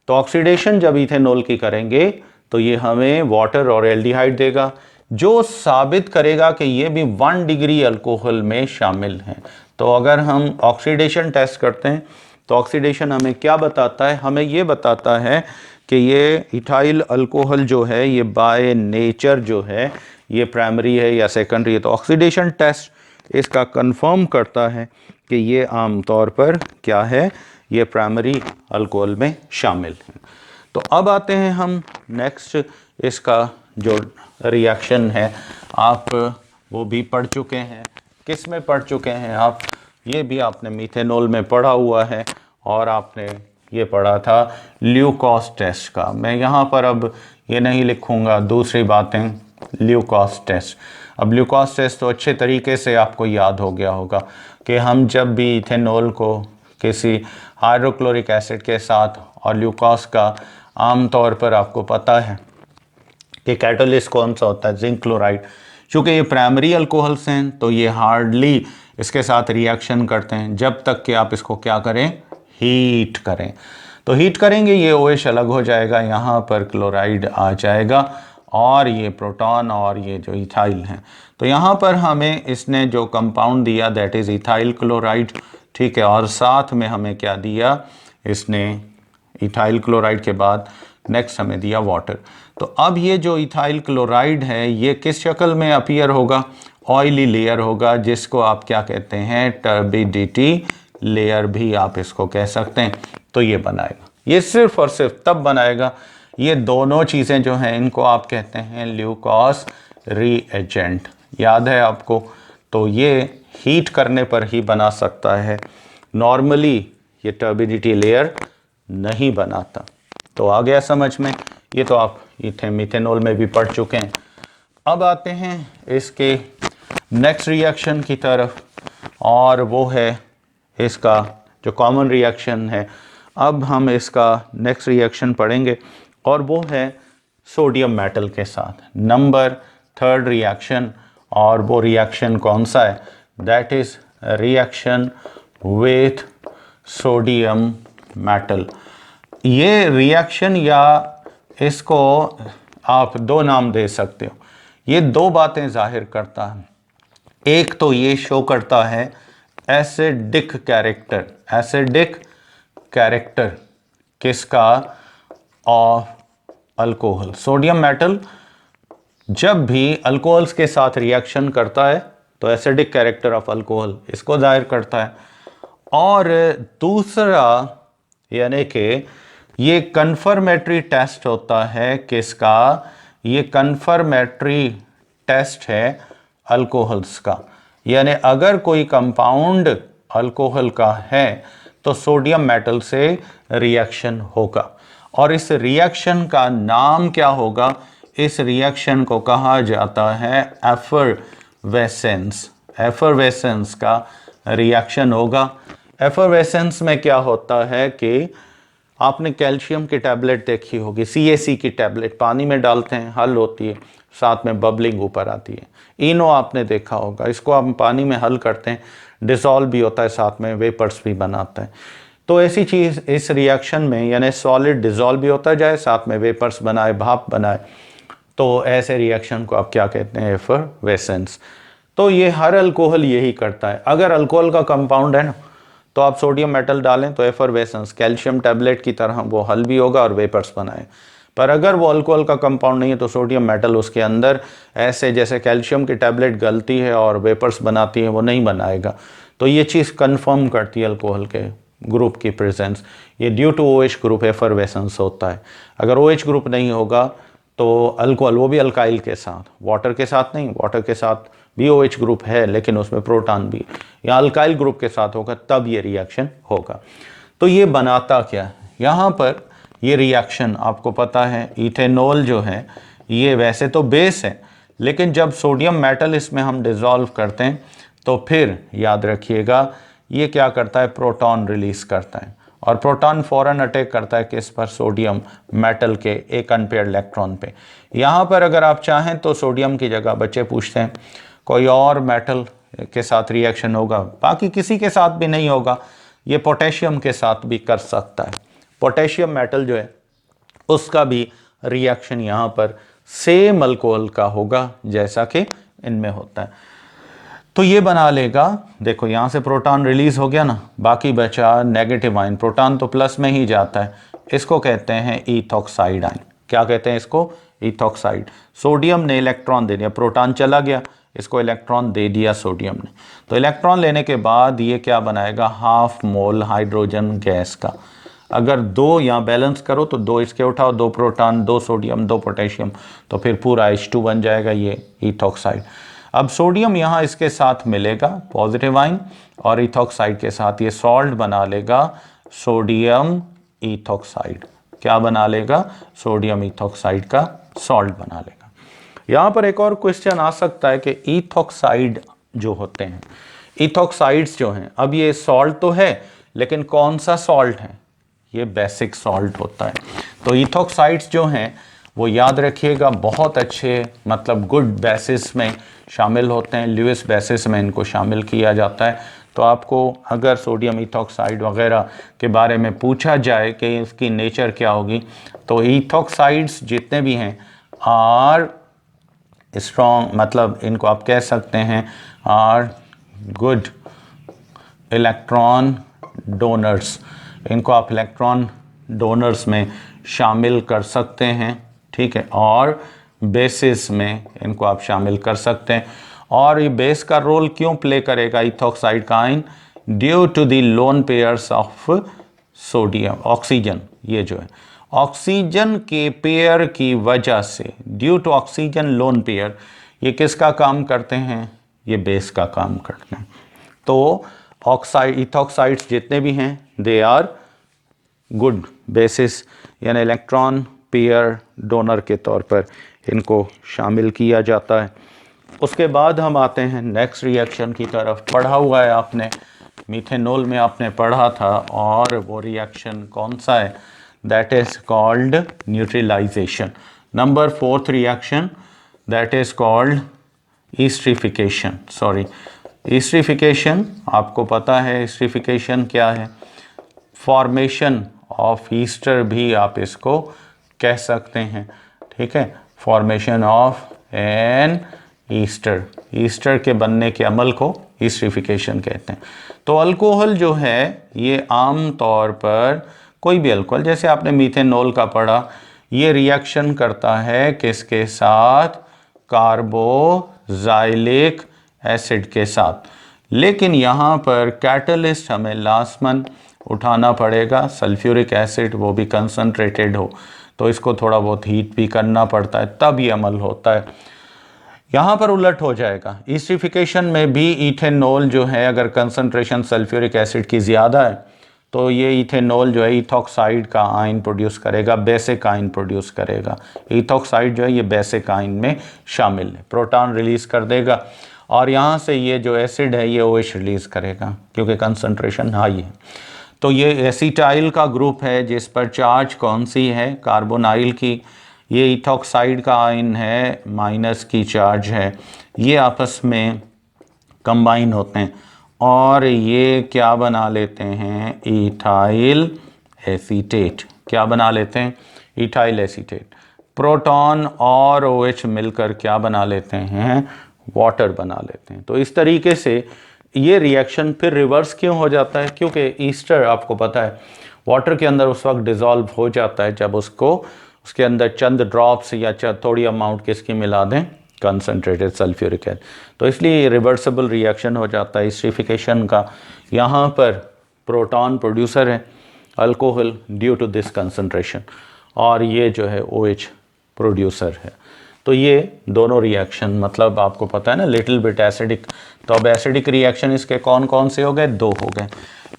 तो ऑक्सीडेशन जब इथेनॉल की करेंगे तो ये हमें वाटर और एल्डिहाइड देगा, जो साबित करेगा कि ये भी 1 डिग्री अल्कोहल में शामिल है। तो अगर हम ऑक्सीडेशन टेस्ट करते हैं तो ऑक्सीडेशन हमें क्या बताता है, हमें ये बताता है कि ये इथाइल अल्कोहल जो है ये बाय नेचर जो है ये प्राइमरी है या सेकेंडरी है। तो ऑक्सीडेशन टेस्ट इसका कंफर्म करता है कि ये आमतौर पर क्या है, ये प्राइमरी अल्कोहल में शामिल है। तो अब आते हैं हम नेक्स्ट, इसका जो रिएक्शन है आप वो भी पढ़ चुके हैं। किस में पढ़ चुके हैं आप, ये भी आपने मिथेनॉल में पढ़ा हुआ है और आपने ये पढ़ा था ल्यूकॉस टेस्ट का। मैं यहाँ पर अब ये नहीं लिखूँगा, दूसरी बातें ल्यूकॉस टेस्ट। अब ल्यूकॉस टेस्ट तो अच्छे तरीके से आपको याद हो गया होगा कि हम जब भी इथेनॉल को किसी हाइड्रोक्लोरिक एसिड के साथ और ल्यूकॉस का आमतौर पर आपको पता है कि कैटालिस्ट कौन सा होता है, जिंक क्लोराइड। चूँकि ये प्राइमरी अल्कोहल्स हैं तो ये हार्डली इसके साथ रिएक्शन करते हैं जब तक कि आप इसको क्या करें, हीट करें। तो हीट करेंगे ये OH अलग हो जाएगा, यहाँ पर क्लोराइड आ जाएगा और ये प्रोटॉन और ये जो इथाइल हैं। तो यहाँ पर हमें इसने जो कंपाउंड दिया दैट इज़ इथाइल क्लोराइड, ठीक है, और साथ में हमें क्या दिया, इसने इथाइल क्लोराइड के बाद नेक्स्ट हमें दिया वाटर। तो अब ये जो इथाइल क्लोराइड है ये किस शक्ल में अपीयर होगा, ऑयली लेयर होगा, जिसको आप क्या कहते हैं, टर्बिडिटी लेयर भी आप इसको कह सकते हैं। तो ये बनाएगा, ये सिर्फ और सिर्फ तब बनाएगा, ये दोनों चीज़ें जो हैं इनको आप कहते हैं ल्यूकॉस रीएजेंट, याद है आपको। तो ये हीट करने पर ही बना सकता है, नॉर्मली ये टर्बिडिटी लेयर नहीं बनाता। तो आ गया समझ में, ये तो आप मिथेनॉल में भी पढ़ चुके हैं। अब आते हैं इसके नेक्स्ट रिएक्शन की तरफ और वो है इसका जो कॉमन रिएक्शन है। अब हम इसका नेक्स्ट रिएक्शन पढ़ेंगे और वो है सोडियम मेटल के साथ, नंबर 3 रिएक्शन। और वो रिएक्शन कौन सा है, that is reaction with sodium metal. ये रिएक्शन या इसको आप 2 नाम दे सकते हो, ये 2 बातें जाहिर करता है। एक तो ये शो करता है एसिडिक कैरेक्टर, एसिडिक कैरेक्टर किसका, ऑफ अल्कोहल। सोडियम मेटल जब भी अल्कोहल्स के साथ रिएक्शन करता है तो एसिडिक कैरेक्टर ऑफ अल्कोहल इसको जाहिर करता है। और दूसरा यानी कि ये कन्फर्मेटरी टेस्ट होता है किसका, ये कन्फर्मेटरी टेस्ट है अल्कोहल्स का। यानी अगर कोई कंपाउंड अल्कोहल का है तो सोडियम मेटल से रिएक्शन होगा और इस रिएक्शन का नाम क्या होगा, इस रिएक्शन को कहा जाता है एफरवेसेंस। एफरवेसेंस का रिएक्शन होगा। एफरवेसेंस में क्या होता है कि आपने कैल्शियम की टैबलेट देखी होगी, CaC की टैबलेट पानी में डालते हैं, हल होती है, साथ में बबलिंग ऊपर आती है। इनो आपने देखा होगा, इसको आप पानी में हल करते हैं, डिसॉल्व भी होता है, साथ में वेपर्स भी बनाता है। तो ऐसी चीज़ इस रिएक्शन में यानी सॉलिड डिसॉल्व भी होता जाए, साथ में वेपर्स बनाए, भाप बनाए, तो ऐसे रिएक्शन को आप क्या कहते हैं, एफरवेसेंस। तो ये हर अल्कोहल यही करता है। अगर अल्कोहल का कंपाउंड है ना तो आप सोडियम मेटल डालें तो एफरवेसेंस कैल्शियम टैबलेट की तरह वो हल भी होगा और वेपर्स बनाए। पर अगर वो अल्कोहल का कंपाउंड नहीं है तो सोडियम मेटल उसके अंदर ऐसे जैसे कैल्शियम की टैबलेट गलती है और वेपर्स बनाती है वो नहीं बनाएगा। तो ये चीज़ कंफर्म करती है अल्कोहल के ग्रुप की प्रेजेंस। ये due to OH group effervescence होता है। अगर OH ग्रुप नहीं होगा तो अल्कोहल वो भी अल्काइल के साथ, वाटर के साथ नहीं, वाटर के साथ भी OH ग्रुप है लेकिन उसमें प्रोटॉन भी, या अल्काइल ग्रुप के साथ होगा तब ये रिएक्शन होगा। तो ये बनाता क्या है यहाँ पर, ये रिएक्शन आपको पता है इथेनॉल जो है ये वैसे तो बेस है, लेकिन जब सोडियम मेटल इसमें हम डिज़ोल्व करते हैं तो फिर याद रखिएगा ये क्या करता है, प्रोटॉन रिलीज करता है, और प्रोटॉन फ़ौरन अटैक करता है किस पर, सोडियम मेटल के एक अनपेयर्ड इलेक्ट्रॉन पे। यहाँ पर अगर आप चाहें तो सोडियम की जगह बच्चे पूछते हैं कोई और मेटल के साथ रिएक्शन होगा, बाकी किसी के साथ भी नहीं होगा, ये पोटेशियम के साथ भी कर सकता है। पोटेशियम मेटल जो है उसका भी रिएक्शन यहाँ पर सेम अल्कोहल का होगा जैसा कि इनमें होता है। तो ये बना लेगा, देखो यहाँ से प्रोटॉन रिलीज हो गया ना, बाकी बचा नेगेटिव आयन, प्रोटॉन तो प्लस में ही जाता है, इसको कहते हैं इथॉक्साइड आयन। क्या कहते हैं इसको, इथॉक्साइड। सोडियम ने इलेक्ट्रॉन दे दिया, प्रोटॉन चला गया, इसको इलेक्ट्रॉन दे दिया सोडियम ने, तो इलेक्ट्रॉन लेने के बाद ये क्या बनाएगा, हाफ मोल हाइड्रोजन गैस का। अगर दो यहाँ बैलेंस करो तो दो इसके उठाओ, दो प्रोटॉन, दो सोडियम, दो पोटेशियम, तो फिर पूरा H2 बन जाएगा ये इथॉक्साइड। अब सोडियम यहाँ इसके साथ मिलेगा पॉजिटिव आयन, और इथॉक्साइड के साथ ये सॉल्ट बना लेगा सोडियम इथॉक्साइड। क्या बना लेगा, सोडियम इथॉक्साइड का सॉल्ट बना लेगा। यहाँ पर एक और क्वेश्चन आ सकता है कि इथॉक्साइड जो होते हैं, इथॉक्साइड्स जो हैं, अब ये सॉल्ट तो है लेकिन कौन सा सॉल्ट है, ये बेसिक सॉल्ट होता है। तो इथॉक्साइड्स जो हैं वो याद रखिएगा बहुत अच्छे मतलब गुड बेसिस में शामिल होते हैं, ल्यूइस बेसिस में इनको शामिल किया जाता है। तो आपको अगर सोडियम इथॉक्साइड वगैरह के बारे में पूछा जाए कि इसकी नेचर क्या होगी, तो इथॉक्साइड्स जितने भी हैं आर स्ट्रॉन्ग, मतलब इनको आप कह सकते हैं आर गुड इलेक्ट्रॉन डोनर्स, इनको आप इलेक्ट्रॉन डोनर्स में शामिल कर सकते हैं, ठीक है, और बेसिस में इनको आप शामिल कर सकते हैं। और ये बेस का रोल क्यों प्ले करेगा इथॉक्साइड का ion, due to the lone pairs of sodium, oxygen, ये जो है ऑक्सीजन के पेयर की वजह से, due to oxygen lone pair, ये किसका काम करते हैं, ये बेस का काम करते हैं। तो ऑक्साइड इथॉक्साइड्स जितने भी हैं दे आर गुड बेसिस, यानी इलेक्ट्रॉन पेयर डोनर के तौर पर इनको शामिल किया जाता है। उसके बाद हम आते हैं नेक्स्ट रिएक्शन की तरफ। पढ़ा हुआ है आपने, मीथेनॉल में आपने पढ़ा था, और वो रिएक्शन कौन सा है, that is called neutralization. Number 4th reaction that is called esterification. Sorry, esterification आपको पता है, ईस्ट्रिफिकेशन क्या है, फॉर्मेशन ऑफ ईस्टर भी आप इसको कह सकते हैं, ठीक है, formation of an ester, ester के बनने के अमल को ईस्ट्रिफिकेशन कहते हैं। तो अल्कोहल जो है ये आम तौर पर कोई भी अल्कोहल, जैसे आपने मीथेनॉल का पढ़ा, ये रिएक्शन करता है किसके साथ, कार्बोक्सिलिक एसिड के साथ। लेकिन यहाँ पर कैटलिस्ट हमें लाजमन उठाना पड़ेगा, सल्फ्यूरिक एसिड, वो भी कंसनट्रेटेड हो, तो इसको थोड़ा बहुत हीट भी करना पड़ता है तब ये अमल होता है। यहाँ पर उलट हो जाएगा, ईस्ट्रिफिकेशन में भी इथेनॉल जो है अगर कंसनट्रेशन सल्फ्यूरिक एसिड की ज़्यादा है तो ये इथेनॉल जो है इथॉक्साइड का आयन प्रोड्यूस करेगा, बेसिक आयन प्रोड्यूस करेगा। इथॉक्साइड जो है ये बेसिक आयन में शामिल है, प्रोटॉन रिलीज़ कर देगा, और यहाँ से ये जो एसिड है ये OH रिलीज़ करेगा क्योंकि कंसनट्रेशन हाई है। तो ये एसिटाइल का ग्रुप है जिस पर चार्ज कौन सी है, कार्बोनाइल की, ये इथॉक्साइड का आयन है, माइनस की चार्ज है, ये आपस में कंबाइन होते हैं और ये क्या बना लेते हैं, इथाइल एसीटेट। क्या बना लेते हैं, इथाइल एसीटेट। प्रोटॉन और OH मिलकर क्या बना लेते हैं, वाटर बना लेते हैं। तो इस तरीके से ये रिएक्शन फिर रिवर्स क्यों हो जाता है, क्योंकि ईस्टर आपको पता है वाटर के अंदर उस वक्त डिज़ोल्व हो जाता है जब उसको उसके अंदर चंद ड्रॉप्स या थोड़ी अमाउंट किसकी मिला दें, कंसनट्रेटेड सल्फ्यूरिक एसिड। तो इसलिए ये रिवर्सिबल रिएक्शन हो जाता है ईस्ट्रिफिकेशन का। यहाँ पर प्रोटॉन प्रोड्यूसर है alcohol due to this concentration, और ये जो है OH प्रोड्यूसर है। तो ये दोनों रिएक्शन, मतलब आपको पता है ना लिटिल बिट एसिडिक, तो अब एसिडिक रिएक्शन इसके कौन कौन से हो गए? 2 हो गए।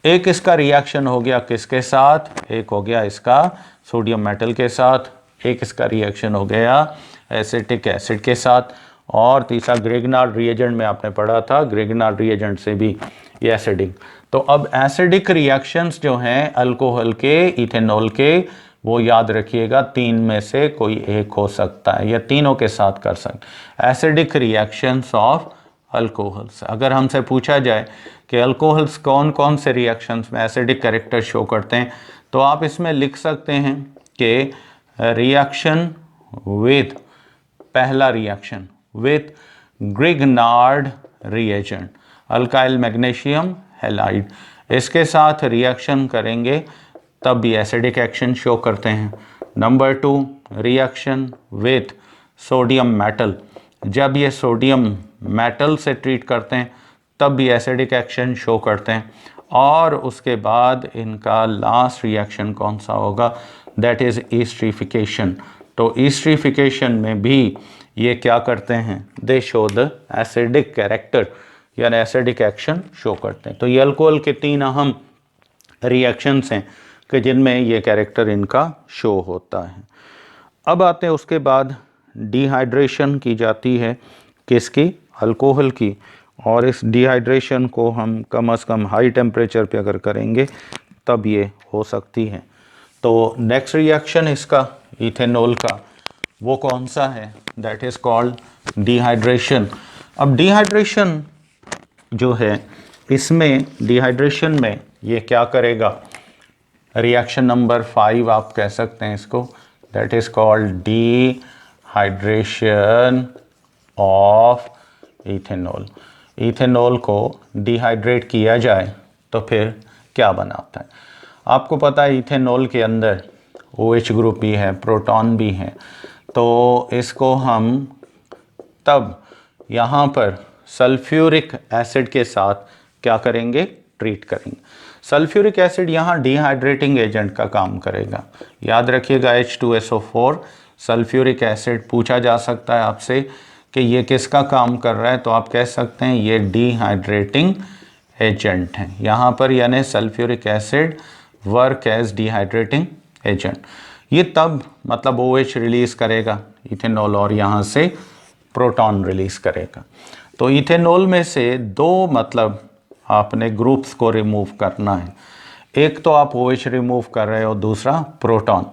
एक इसका रिएक्शन हो गया किसके साथ? एक हो गया इसका सोडियम मेटल के साथ, एक इसका रिएक्शन हो गया एसिटिक एसिड के साथ, और तीसरा ग्रिग्नार्ड रिएजेंट में आपने पढ़ा था, ग्रिग्नार्ड रिएजेंट से भी ये एसिडिक। तो अब एसिडिक रिएक्शंस जो हैं अल्कोहल के, इथेनॉल के, वो याद रखिएगा 3 में से कोई एक हो सकता है या तीनों के साथ कर सकते। एसिडिक रिएक्शंस ऑफ अल्कोहल्स, अगर हमसे पूछा जाए कि अल्कोहल्स कौन कौन से रिएक्शंस में एसिडिक कैरेक्टर शो करते हैं, तो आप इसमें लिख सकते हैं कि रिएक्शन विद, पहला reaction with Grignard reagent, alkyl magnesium halide, इसके साथ रिएक्शन करेंगे तब भी एसिडिक एक्शन शो करते हैं। Number 2 reaction with sodium metal, जब ये सोडियम मेटल से ट्रीट करते हैं तब भी एसिडिक एक्शन शो करते हैं। और उसके बाद इनका लास्ट रिएक्शन कौन सा होगा? That is esterification. तो ईस्ट्रीफिकेशन में भी ये क्या करते हैं? They show the acidic character, यानी एसिडिक एक्शन शो करते हैं। तो ये अल्कोहल के 3 अहम रिएक्शंस हैं कि जिनमें ये कैरेक्टर इनका शो होता है। अब आते हैं उसके बाद डिहाइड्रेशन की जाती है किसकी? अल्कोहल की। और इस डिहाइड्रेशन को हम कम से कम हाई टेम्परेचर पे अगर करेंगे तब ये हो सकती है। तो नेक्स्ट रिएक्शन इसका इथेनॉल का वो कौन सा है? That is called dehydration. अब डिहाइड्रेशन जो है, इसमें डिहाइड्रेशन में ये क्या करेगा? रिएक्शन नंबर 5 आप कह सकते हैं इसको, that is called dehydration of ethanol. Ethanol को डिहाइड्रेट किया जाए तो फिर क्या बनाता है? आपको पता है इथेनॉल के अंदर OH ग्रुप भी है, प्रोटॉन भी हैं, तो इसको हम तब यहाँ पर सल्फ्यूरिक एसिड के साथ क्या करेंगे? ट्रीट करेंगे। सल्फ्यूरिक एसिड यहाँ डिहाइड्रेटिंग एजेंट का काम करेगा। याद रखिएगा H2SO4 सल्फ्यूरिक एसिड। पूछा जा सकता है आपसे कि ये किसका काम कर रहा है, तो आप कह सकते हैं ये डिहाइड्रेटिंग एजेंट है यहाँ पर, यानी sulphuric acid work as dehydrating agent. ये तब मतलब OH रिलीज़ करेगा इथेनॉल और यहाँ से प्रोटॉन रिलीज़ करेगा। तो इथेनॉल में से 2 मतलब आपने ग्रुप्स को रिमूव करना है। एक तो आप OH रिमूव कर रहे हो, दूसरा प्रोटॉन।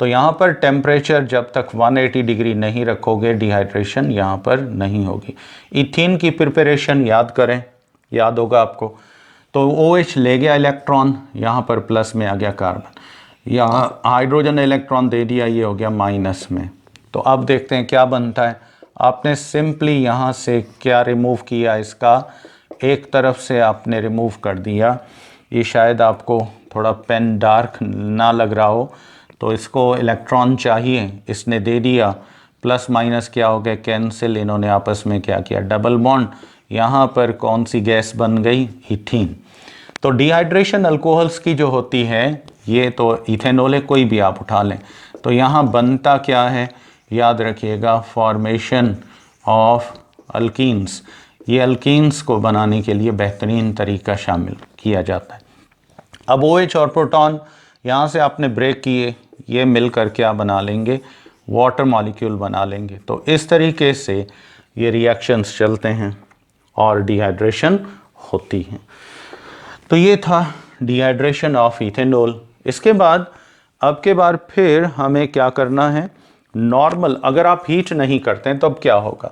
तो यहाँ पर टेम्परेचर जब तक 180 डिग्री नहीं रखोगे डिहाइड्रेशन यहाँ पर नहीं होगी। इथीन की प्रिपरेशन याद करें, याद होगा आपको। तो OH ले गया इलेक्ट्रॉन, यहाँ पर प्लस में आ गया कार्बन, यहाँ हाइड्रोजन इलेक्ट्रॉन दे दिया, ये हो गया माइनस में। तो अब देखते हैं क्या बनता है। आपने सिंपली यहाँ से क्या रिमूव किया? इसका एक तरफ से आपने रिमूव कर दिया। ये शायद आपको थोड़ा पेन डार्क ना लग रहा हो, तो इसको इलेक्ट्रॉन चाहिए, इसने दे दिया, प्लस माइनस क्या हो गया? कैंसिल। इन्होंने आपस में क्या किया? Double bond. यहाँ पर कौन सी गैस बन गई? इथीन। तो डिहाइड्रेशन अल्कोहल्स की जो होती है, ये तो इथेनॉल है, कोई भी आप उठा लें, तो यहाँ बनता क्या है? याद रखिएगा फॉर्मेशन ऑफ अल्कीन्स। ये अल्कीन्स को बनाने के लिए बेहतरीन तरीका शामिल किया जाता है। अब OH और प्रोटॉन यहाँ से आपने ब्रेक किए, ये मिलकर क्या बना लेंगे? वाटर मॉलिक्यूल बना लेंगे। तो इस तरीके से ये रिएक्शंस चलते हैं और डिहाइड्रेशन होती है। तो ये था डिहाइड्रेशन ऑफ इथेनॉल। इसके बाद अब के बार फिर हमें क्या करना है? नॉर्मल, अगर आप हीट नहीं करते हैं तो अब क्या होगा?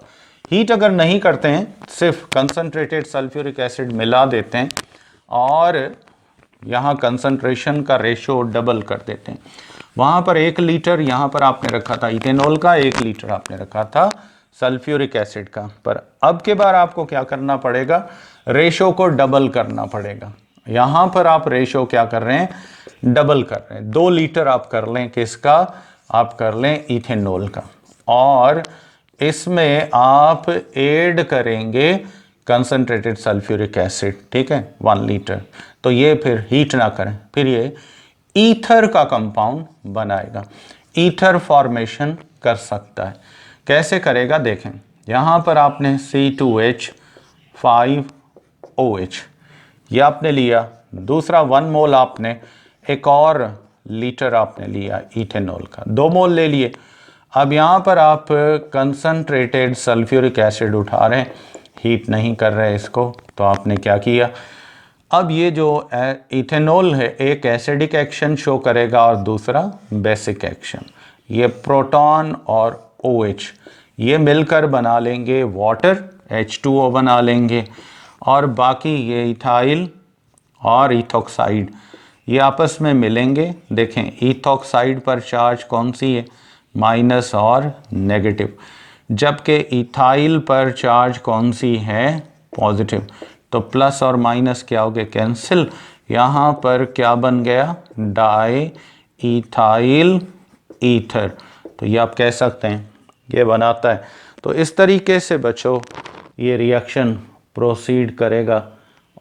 हीट अगर नहीं करते हैं, सिर्फ कंसनट्रेटेड सल्फ्यूरिक एसिड मिला देते हैं और यहाँ कंसंट्रेशन का रेशो डबल कर देते हैं। वहाँ पर 1 लीटर यहाँ पर आपने रखा था इथेनॉल का, 1 लीटर आपने रखा था सल्फ्यूरिक एसिड का। पर अब के बार आपको क्या करना पड़ेगा? रेशो को डबल करना पड़ेगा। यहाँ पर आप रेशो क्या कर रहे हैं? डबल कर रहे हैं। 2 लीटर आप कर लें किसका? आप कर लें इथेनॉल का, और इसमें आप ऐड करेंगे कंसंट्रेटेड सल्फ्यूरिक एसिड, ठीक है, 1 लीटर। तो ये फिर हीट ना करें, फिर ये ईथर का कंपाउंड बनाएगा। ईथर फॉर्मेशन कर सकता है। कैसे करेगा देखें, यहाँ पर आपने C2H5OH ये आपने लिया, दूसरा 1 मोल आपने एक और लीटर आपने लिया इथेनॉल का, 2 मोल ले लिए। अब यहाँ पर आप कंसनट्रेटेड सल्फ्यूरिक एसिड उठा रहे हैं, हीट नहीं कर रहे इसको, तो आपने क्या किया, अब ये जो इथेनॉल है एक एसिडिक एक्शन शो करेगा और दूसरा बेसिक एक्शन। ये प्रोटॉन और OH ये मिलकर बना लेंगे वाटर, H2O बना लेंगे, और बाकी ये इथाइल और इथॉक्साइड ये आपस में मिलेंगे। देखें इथॉक्साइड पर चार्ज कौन सी है, माइनस और नेगेटिव, जबकि इथाइल पर चार्ज कौन सी है, पॉजिटिव। तो प्लस और माइनस क्या हो गए, कैंसिल। यहाँ पर क्या बन गया, डाई इथाइल ईथर। तो ये आप कह सकते हैं ये बनाता है। तो इस तरीके से बच्चों ये रिएक्शन प्रोसीड करेगा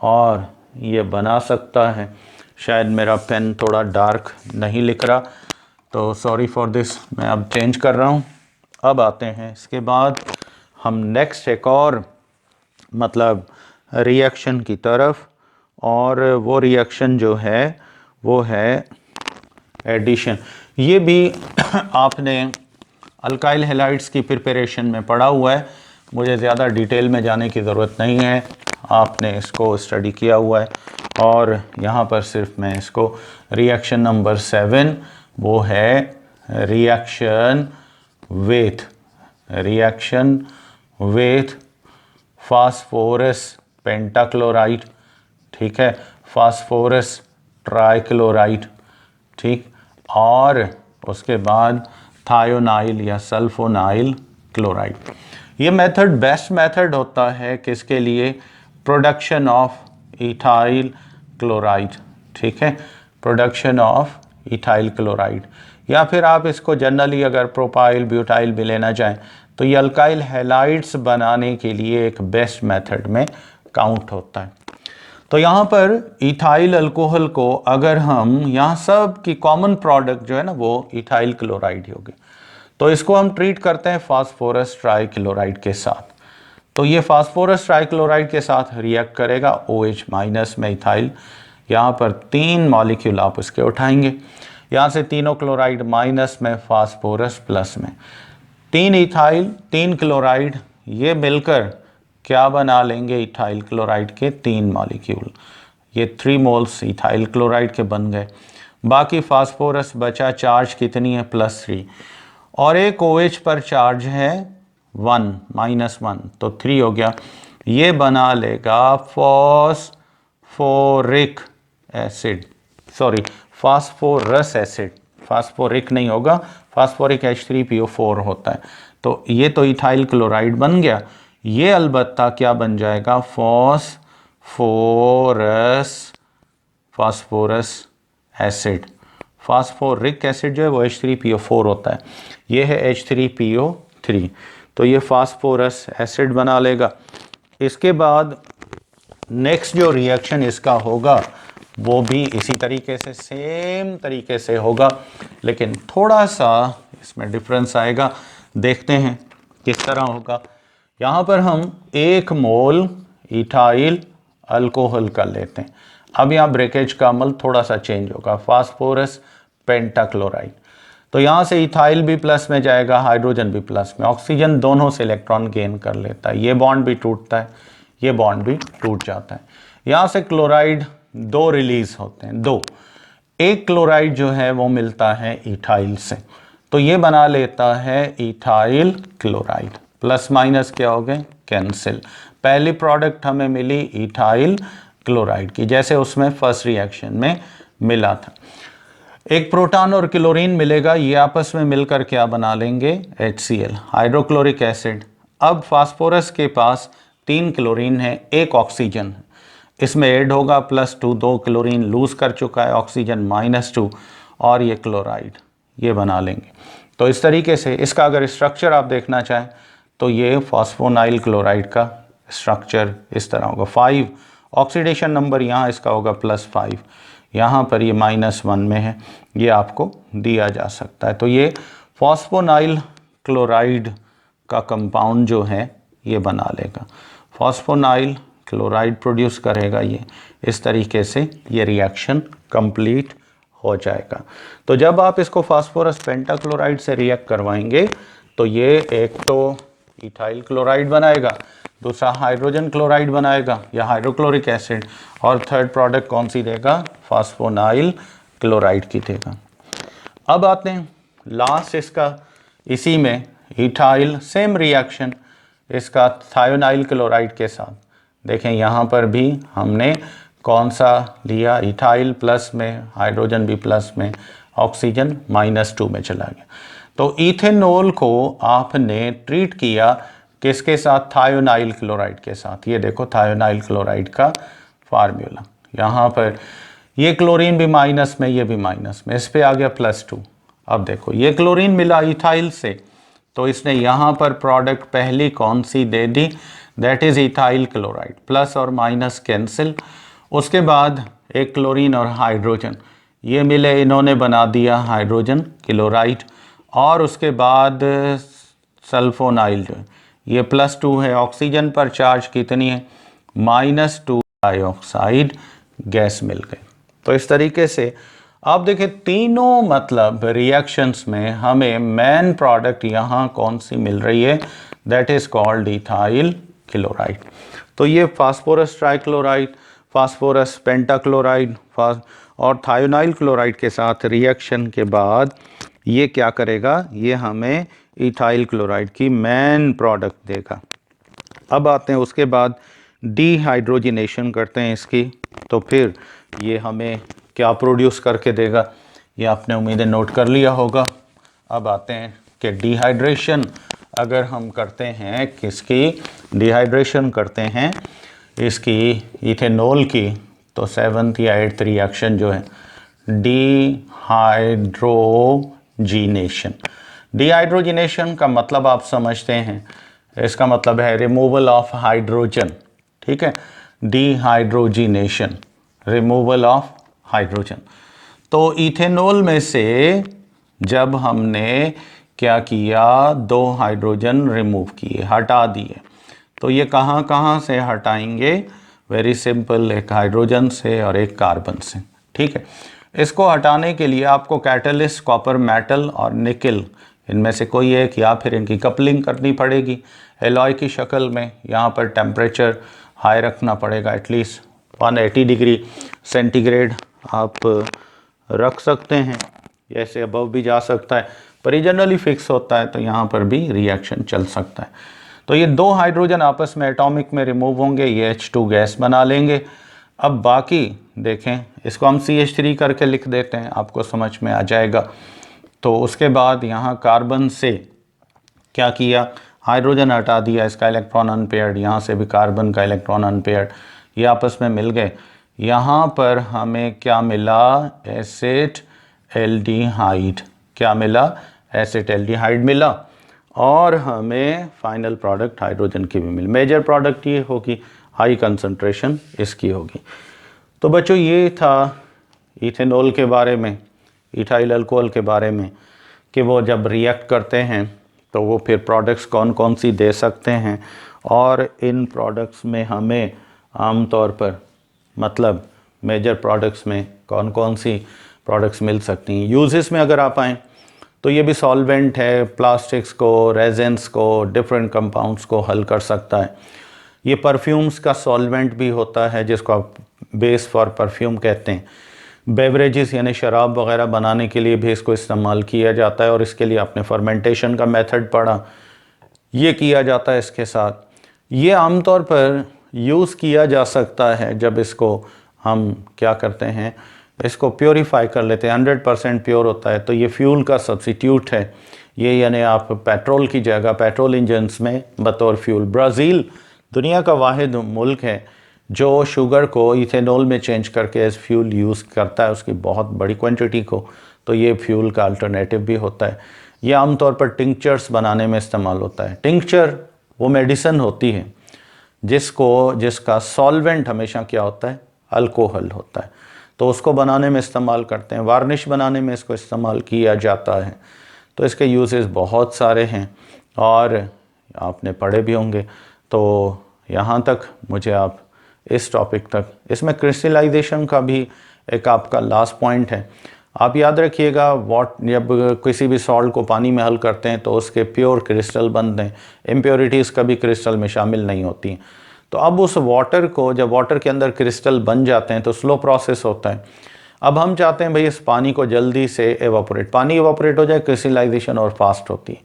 और ये बना सकता है। शायद मेरा पेन थोड़ा डार्क नहीं लिख रहा, तो सॉरी फॉर दिस, मैं अब चेंज कर रहा हूँ। अब आते हैं इसके बाद हम नेक्स्ट एक और मतलब रिएक्शन की तरफ, और वो रिएक्शन जो है वो है एडिशन। ये भी आपने अल्काइल हैलाइड्स की प्रिपरेशन में पढ़ा हुआ है, मुझे ज़्यादा डिटेल में जाने की ज़रूरत नहीं है, आपने इसको स्टडी किया हुआ है। और यहाँ पर सिर्फ मैं इसको रिएक्शन नंबर 7 वो है रिएक्शन विथ फास्फोरस पेंटाक्लोराइड, ठीक है, फास्फोरस ट्राइक्लोराइड, ठीक, और उसके बाद थायोनाइल या सल्फोनाइल क्लोराइड। ये मेथड बेस्ट मेथड होता है किसके लिए, प्रोडक्शन ऑफ इथाइल क्लोराइड, ठीक है, प्रोडक्शन ऑफ इथाइल क्लोराइड। या फिर आप इसको जनरली अगर प्रोपाइल ब्यूटाइल भी लेना चाहें तो ये अल्काइल हैलाइड्स बनाने के लिए एक बेस्ट मेथड में काउंट होता है। तो यहाँ पर इथाइल अल्कोहल को अगर हम यहाँ सब की कॉमन प्रोडक्ट जो है ना वो इथाइल क्लोराइड ही होगी, तो इसको हम ट्रीट करते हैं फास्फोरस ट्राइक्लोराइड के साथ। तो ये फास्फोरस ट्राइक्लोराइड के साथ रिएक्ट करेगा, OH माइनस में इथाइल, यहाँ पर 3 मॉलिक्यूल आप इसके उठाएंगे, यहाँ से तीनों क्लोराइड माइनस में, फास्फोरस प्लस में, 3 इथाइल 3 क्लोराइड ये मिलकर क्या बना लेंगे, इथाइल क्लोराइड के 3 मॉलिक्यूल, ये 3 मोल्स इथाइल क्लोराइड के बन गए। बाकी फास्फोरस बचा, चार्ज कितनी है, +3, और एक OH पर चार्ज है 1 -1, तो 3 हो गया। ये बना लेगा phosphoric acid, sorry phosphorus acid, phosphoric नहीं होगा, फास्फोरिक H3PO4 होता है। तो ये तो इथाइल क्लोराइड बन गया, ये अलबत्ता क्या बन जाएगा, फास्फोरस एसिड। फास्फोरिक एसिड जो है वो H3PO4 होता है, ये है H3PO3, तो ये फास्फोरस एसिड बना लेगा। इसके बाद नेक्स्ट जो रिएक्शन इसका होगा वो भी इसी तरीके से सेम तरीके से होगा, लेकिन थोड़ा सा इसमें डिफरेंस आएगा, देखते हैं किस तरह होगा। यहाँ पर हम 1 मोल इथाइल अल्कोहल का लेते हैं। अब यहाँ ब्रेकेज का अमल थोड़ा सा चेंज होगा, फास्फोरस पेंटाक्लोराइड, तो यहाँ से इथाइल भी प्लस में जाएगा, हाइड्रोजन भी प्लस में, ऑक्सीजन दोनों से इलेक्ट्रॉन गेन कर लेता है, ये बॉन्ड भी टूटता है, ये बॉन्ड भी टूट जाता है। यहाँ से क्लोराइड 2 रिलीज होते हैं, 2, एक क्लोराइड जो है वो मिलता है इथाइल से, तो ये बना लेता है इथाइल क्लोराइड, प्लस माइनस क्या हो गए, कैंसिल। पहली प्रोडक्ट हमें मिली इथाइल क्लोराइड की, जैसे उसमें फर्स्ट रिएक्शन में मिला था। एक प्रोटॉन और क्लोरीन मिलेगा, ये आपस में मिलकर क्या बना लेंगे, HCl, हाइड्रोक्लोरिक एसिड। अब फास्फोरस के पास 3 क्लोरीन है, 1 ऑक्सीजन है, इसमें ऐड होगा +2, 2 क्लोरीन लूज कर चुका है, ऑक्सीजन -2, और ये क्लोराइड ये बना लेंगे। तो इस तरीके से इसका अगर स्ट्रक्चर आप देखना चाहें तो ये फास्फोनाइल क्लोराइड का स्ट्रक्चर इस तरह होगा, 5 ऑक्सीडेशन नंबर यहाँ इसका होगा +5, यहाँ पर ये -1 में है, ये आपको दिया जा सकता है। तो ये फॉस्फोनाइल क्लोराइड का कंपाउंड जो है ये बना लेगा, फॉस्फोनाइल क्लोराइड प्रोड्यूस करेगा ये। इस तरीके से ये रिएक्शन कंप्लीट हो जाएगा। तो जब आप इसको फास्फोरस पेंटाक्लोराइड से रिएक्ट करवाएंगे तो ये एक तो इथाइल क्लोराइड बनाएगा, दूसरा हाइड्रोजन क्लोराइड बनाएगा या हाइड्रोक्लोरिक एसिड, और थर्ड प्रोडक्ट कौन सी देगा, फास्फोनाइल क्लोराइड की देगा। अब आते हैं लास्ट इसका, इसी में इथाइल सेम रिएक्शन इसका थायोनाइल क्लोराइड के साथ। देखें यहाँ पर भी हमने कौन सा लिया, इथाइल प्लस में, हाइड्रोजन भी प्लस में, ऑक्सीजन -2 में चला गया। तो इथेनॉल को आपने ट्रीट किया किसके साथ, थायोनाइल क्लोराइड के साथ। ये देखो थायोनाइल क्लोराइड का फार्मूला, यहाँ पर ये क्लोरीन भी माइनस में, ये भी माइनस में, इस पे आ गया +2। अब देखो ये क्लोरीन मिला इथाइल से, तो इसने यहाँ पर प्रोडक्ट पहली कौन सी दे दी, that is ethyl chloride, plus और माइनस कैंसिल। उसके बाद एक क्लोरीन और हाइड्रोजन ये मिले, इन्होंने बना दिया हाइड्रोजन क्लोराइड। और उसके बाद सल्फोनाइल जो है ये +2 है, ऑक्सीजन पर चार्ज कितनी है, -2 डाइऑक्साइड गैस मिल गई। तो इस तरीके से आप देखें तीनों मतलब रिएक्शंस में हमें मेन प्रोडक्ट यहाँ कौन सी मिल रही है, that is called ethyl chloride. तो ये फास्फोरस ट्राइक्लोराइड, फास्फोरस पेंटाक्लोराइड और थायोनाइल क्लोराइड के साथ रिएक्शन के बाद ये क्या करेगा, ये हमें इथाइल क्लोराइड की मेन प्रोडक्ट देगा। अब आते हैं उसके बाद डिहाइड्रोजिनेशन करते हैं इसकी, तो फिर ये हमें क्या प्रोड्यूस करके देगा, ये आपने उम्मीदें नोट कर लिया होगा। अब आते हैं कि डिहाइड्रेशन अगर हम करते हैं किसकी, डिहाइड्रेशन करते हैं इसकी इथेनॉल की, तो 7th या 8th रिएक्शन जो है डिहाइड्रोजिनेशन। डिहाइड्रोजिनेशन का मतलब आप समझते हैं, इसका मतलब है रिमूवल ऑफ हाइड्रोजन, ठीक है, डिहाइड्रोजिनेशन, रिमूवल ऑफ हाइड्रोजन। तो इथेनॉल में से जब हमने क्या किया, 2 हाइड्रोजन रिमूव किए, हटा दिए, तो ये कहाँ कहाँ से हटाएंगे, वेरी सिंपल, एक हाइड्रोजन से और एक कार्बन से, ठीक है। इसको हटाने के लिए आपको कैटलिस्ट कॉपर मेटल और निकल, इनमें से कोई एक, या फिर इनकी कपलिंग करनी पड़ेगी एलॉय की शक्ल में। यहाँ पर टेम्परेचर हाई रखना पड़ेगा, एटलीस्ट 180 डिग्री सेंटीग्रेड आप रख सकते हैं, ऐसे अबव भी जा सकता है, पर जनरली फिक्स होता है, तो यहाँ पर भी रिएक्शन चल सकता है। तो ये 2 हाइड्रोजन आपस में एटॉमिक में रिमूव होंगे, ये H2 गैस बना लेंगे। अब बाकी देखें, इसको हम CH3 करके लिख देते हैं, आपको समझ में आ जाएगा। तो उसके बाद यहाँ कार्बन से क्या किया, हाइड्रोजन हटा दिया, इसका इलेक्ट्रॉन अनपेयर्ड, यहाँ से भी कार्बन का इलेक्ट्रॉन अनपेयर्ड, ये आपस में मिल गए। यहाँ पर हमें क्या मिला, एसिटाल्डिहाइड, क्या मिला, एसिटाल्डिहाइड मिला, और हमें फाइनल प्रोडक्ट हाइड्रोजन की भी मिली। मेजर प्रोडक्ट ये होगी, हाई कंसंट्रेशन इसकी होगी। तो बच्चों ये था इथेनॉल के बारे में, इथाइल अल्कोहल के बारे में, कि वो जब रिएक्ट करते हैं तो वो फिर प्रोडक्ट्स कौन कौन सी दे सकते हैं, और इन प्रोडक्ट्स में हमें आम तौर पर मतलब मेजर प्रोडक्ट्स में कौन कौन सी प्रोडक्ट्स मिल सकती हैं। यूजेस में अगर आप आएँ तो ये भी सॉल्वेंट है, प्लास्टिक्स को, रेजेंस को, डिफरेंट कंपाउंड्स को हल कर सकता है। ये परफ्यूम्स का सॉल्वेंट भी होता है, जिसको आप बेस फॉर परफ्यूम कहते हैं। बेवरेजेस यानी शराब वगैरह बनाने के लिए भी इसको इस्तेमाल किया जाता है, और इसके लिए आपने फर्मेंटेशन का मेथड पढ़ा, ये किया जाता है इसके साथ। ये आमतौर पर यूज़ किया जा सकता है जब इसको हम क्या करते हैं, इसको प्योरीफाई कर लेते हैं, 100% प्योर होता है, तो ये फ्यूल का सब्स्टिट्यूट है ये, यानी आप पेट्रोल की जगह पेट्रोल इंजन्स में बतौर फ्यूल। ब्राज़ील दुनिया का वाहिद मुल्क है जो शुगर को इथेनॉल में चेंज करके एज फ्यूल यूज़ करता है, उसकी बहुत बड़ी क्वांटिटी को, तो ये फ्यूल का अल्टरनेटिव भी होता है। ये आमतौर पर टिंक्चर्स बनाने में इस्तेमाल होता है। टिंक्चर वो मेडिसिन होती है जिसका सॉल्वेंट हमेशा क्या होता है, अल्कोहल होता है। तो उसको बनाने में इस्तेमाल करते हैं, वार्निश बनाने में इसको इस्तेमाल किया जाता है। तो इसके यूजेस बहुत सारे हैं और आपने पढ़े भी होंगे। तो यहाँ तक मुझे आप इस टॉपिक तक, इसमें क्रिस्टलाइजेशन का भी एक आपका लास्ट पॉइंट है। आप याद रखिएगा, जब किसी भी सॉल्ट को पानी में हल करते हैं तो उसके प्योर क्रिस्टल बनते हैं, इम्प्योरिटीज़ कभी क्रिस्टल में शामिल नहीं होती। तो अब उस वाटर को, जब वाटर के अंदर क्रिस्टल बन जाते हैं तो स्लो प्रोसेस होता है। अब हम चाहते हैं भाई इस पानी को जल्दी से एवापोरेट, पानी एवापोरेट हो जाए, क्रिस्टलाइजेशन और फास्ट होती है।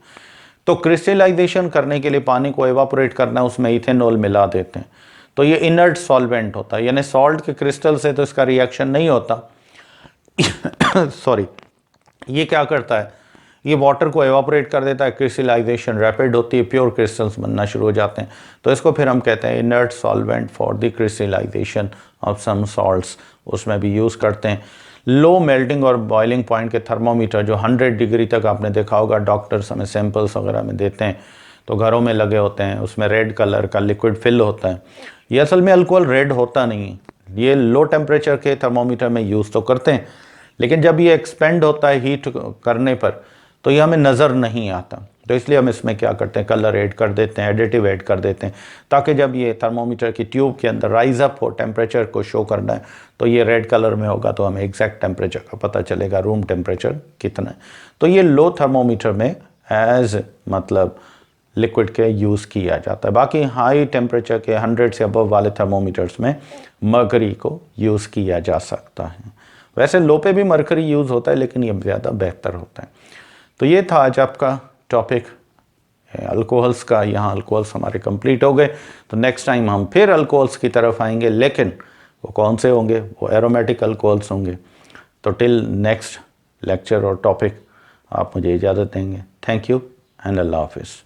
तो क्रिस्टलाइजेशन करने के लिए पानी को एवापोरेट करना है, उसमें इथेनॉल मिला देते हैं। तो ये इनर्ट सॉल्वेंट होता है, यानी सॉल्ट के क्रिस्टल से तो इसका रिएक्शन नहीं होता सॉरी, ये क्या करता है, ये वाटर को एवापोरेट कर देता है, क्रिस्टलाइजेशन रैपिड होती है, प्योर क्रिस्टल्स बनना शुरू हो जाते हैं। तो इसको फिर हम कहते हैं inert solvent for the crystallisation of some salts, उसमें भी यूज़ करते हैं। लो मेल्टिंग और बॉइलिंग पॉइंट के थर्मोमीटर जो 100 डिग्री तक आपने देखा होगा, डॉक्टर्स हमें सैंपल्स वगैरह में देते हैं, तो घरों में लगे होते हैं, उसमें रेड कलर का लिक्विड फिल होता है। ये असल में अल्कोहल रेड होता नहीं है, ये लो टेम्परेचर के थर्मोमीटर में यूज़ तो करते हैं, लेकिन जब ये एक्सपेंड होता है हीट करने पर तो ये हमें नज़र नहीं आता। तो इसलिए हम इसमें क्या करते हैं, कलर ऐड कर देते हैं, एडिटिव ऐड कर देते हैं, ताकि जब ये थर्मोमीटर की ट्यूब के अंदर राइज अप हो, टेम्परेचर को शो करना है, तो ये रेड कलर में होगा, तो हमें एग्जैक्ट टेम्परेचर का पता चलेगा, रूम टेम्परेचर कितना है। तो ये लो थर्मोमीटर में एज मतलब लिक्विड के यूज़ किया जाता है। बाकी हाई टेम्परेचर के 100 से अबव वाले थर्मोमीटर्स में मरकरी को यूज़ किया जा सकता है। वैसे लो पे भी मरकरी यूज़ होता है, लेकिन ये ज़्यादा बेहतर होता है। तो ये था आज आपका टॉपिक अल्कोहल्स का। यहाँ अल्कोहल्स हमारे कंप्लीट हो गए। तो नेक्स्ट टाइम हम फिर अल्कोहल्स की तरफ आएंगे, लेकिन वो कौन से होंगे, वो एरोमेटिक अल्कोहल्स होंगे। तो टिल नेक्स्ट लेक्चर और टॉपिक आप मुझे इजाज़त देंगे। थैंक यू एंड अल्लाह हाफिज़।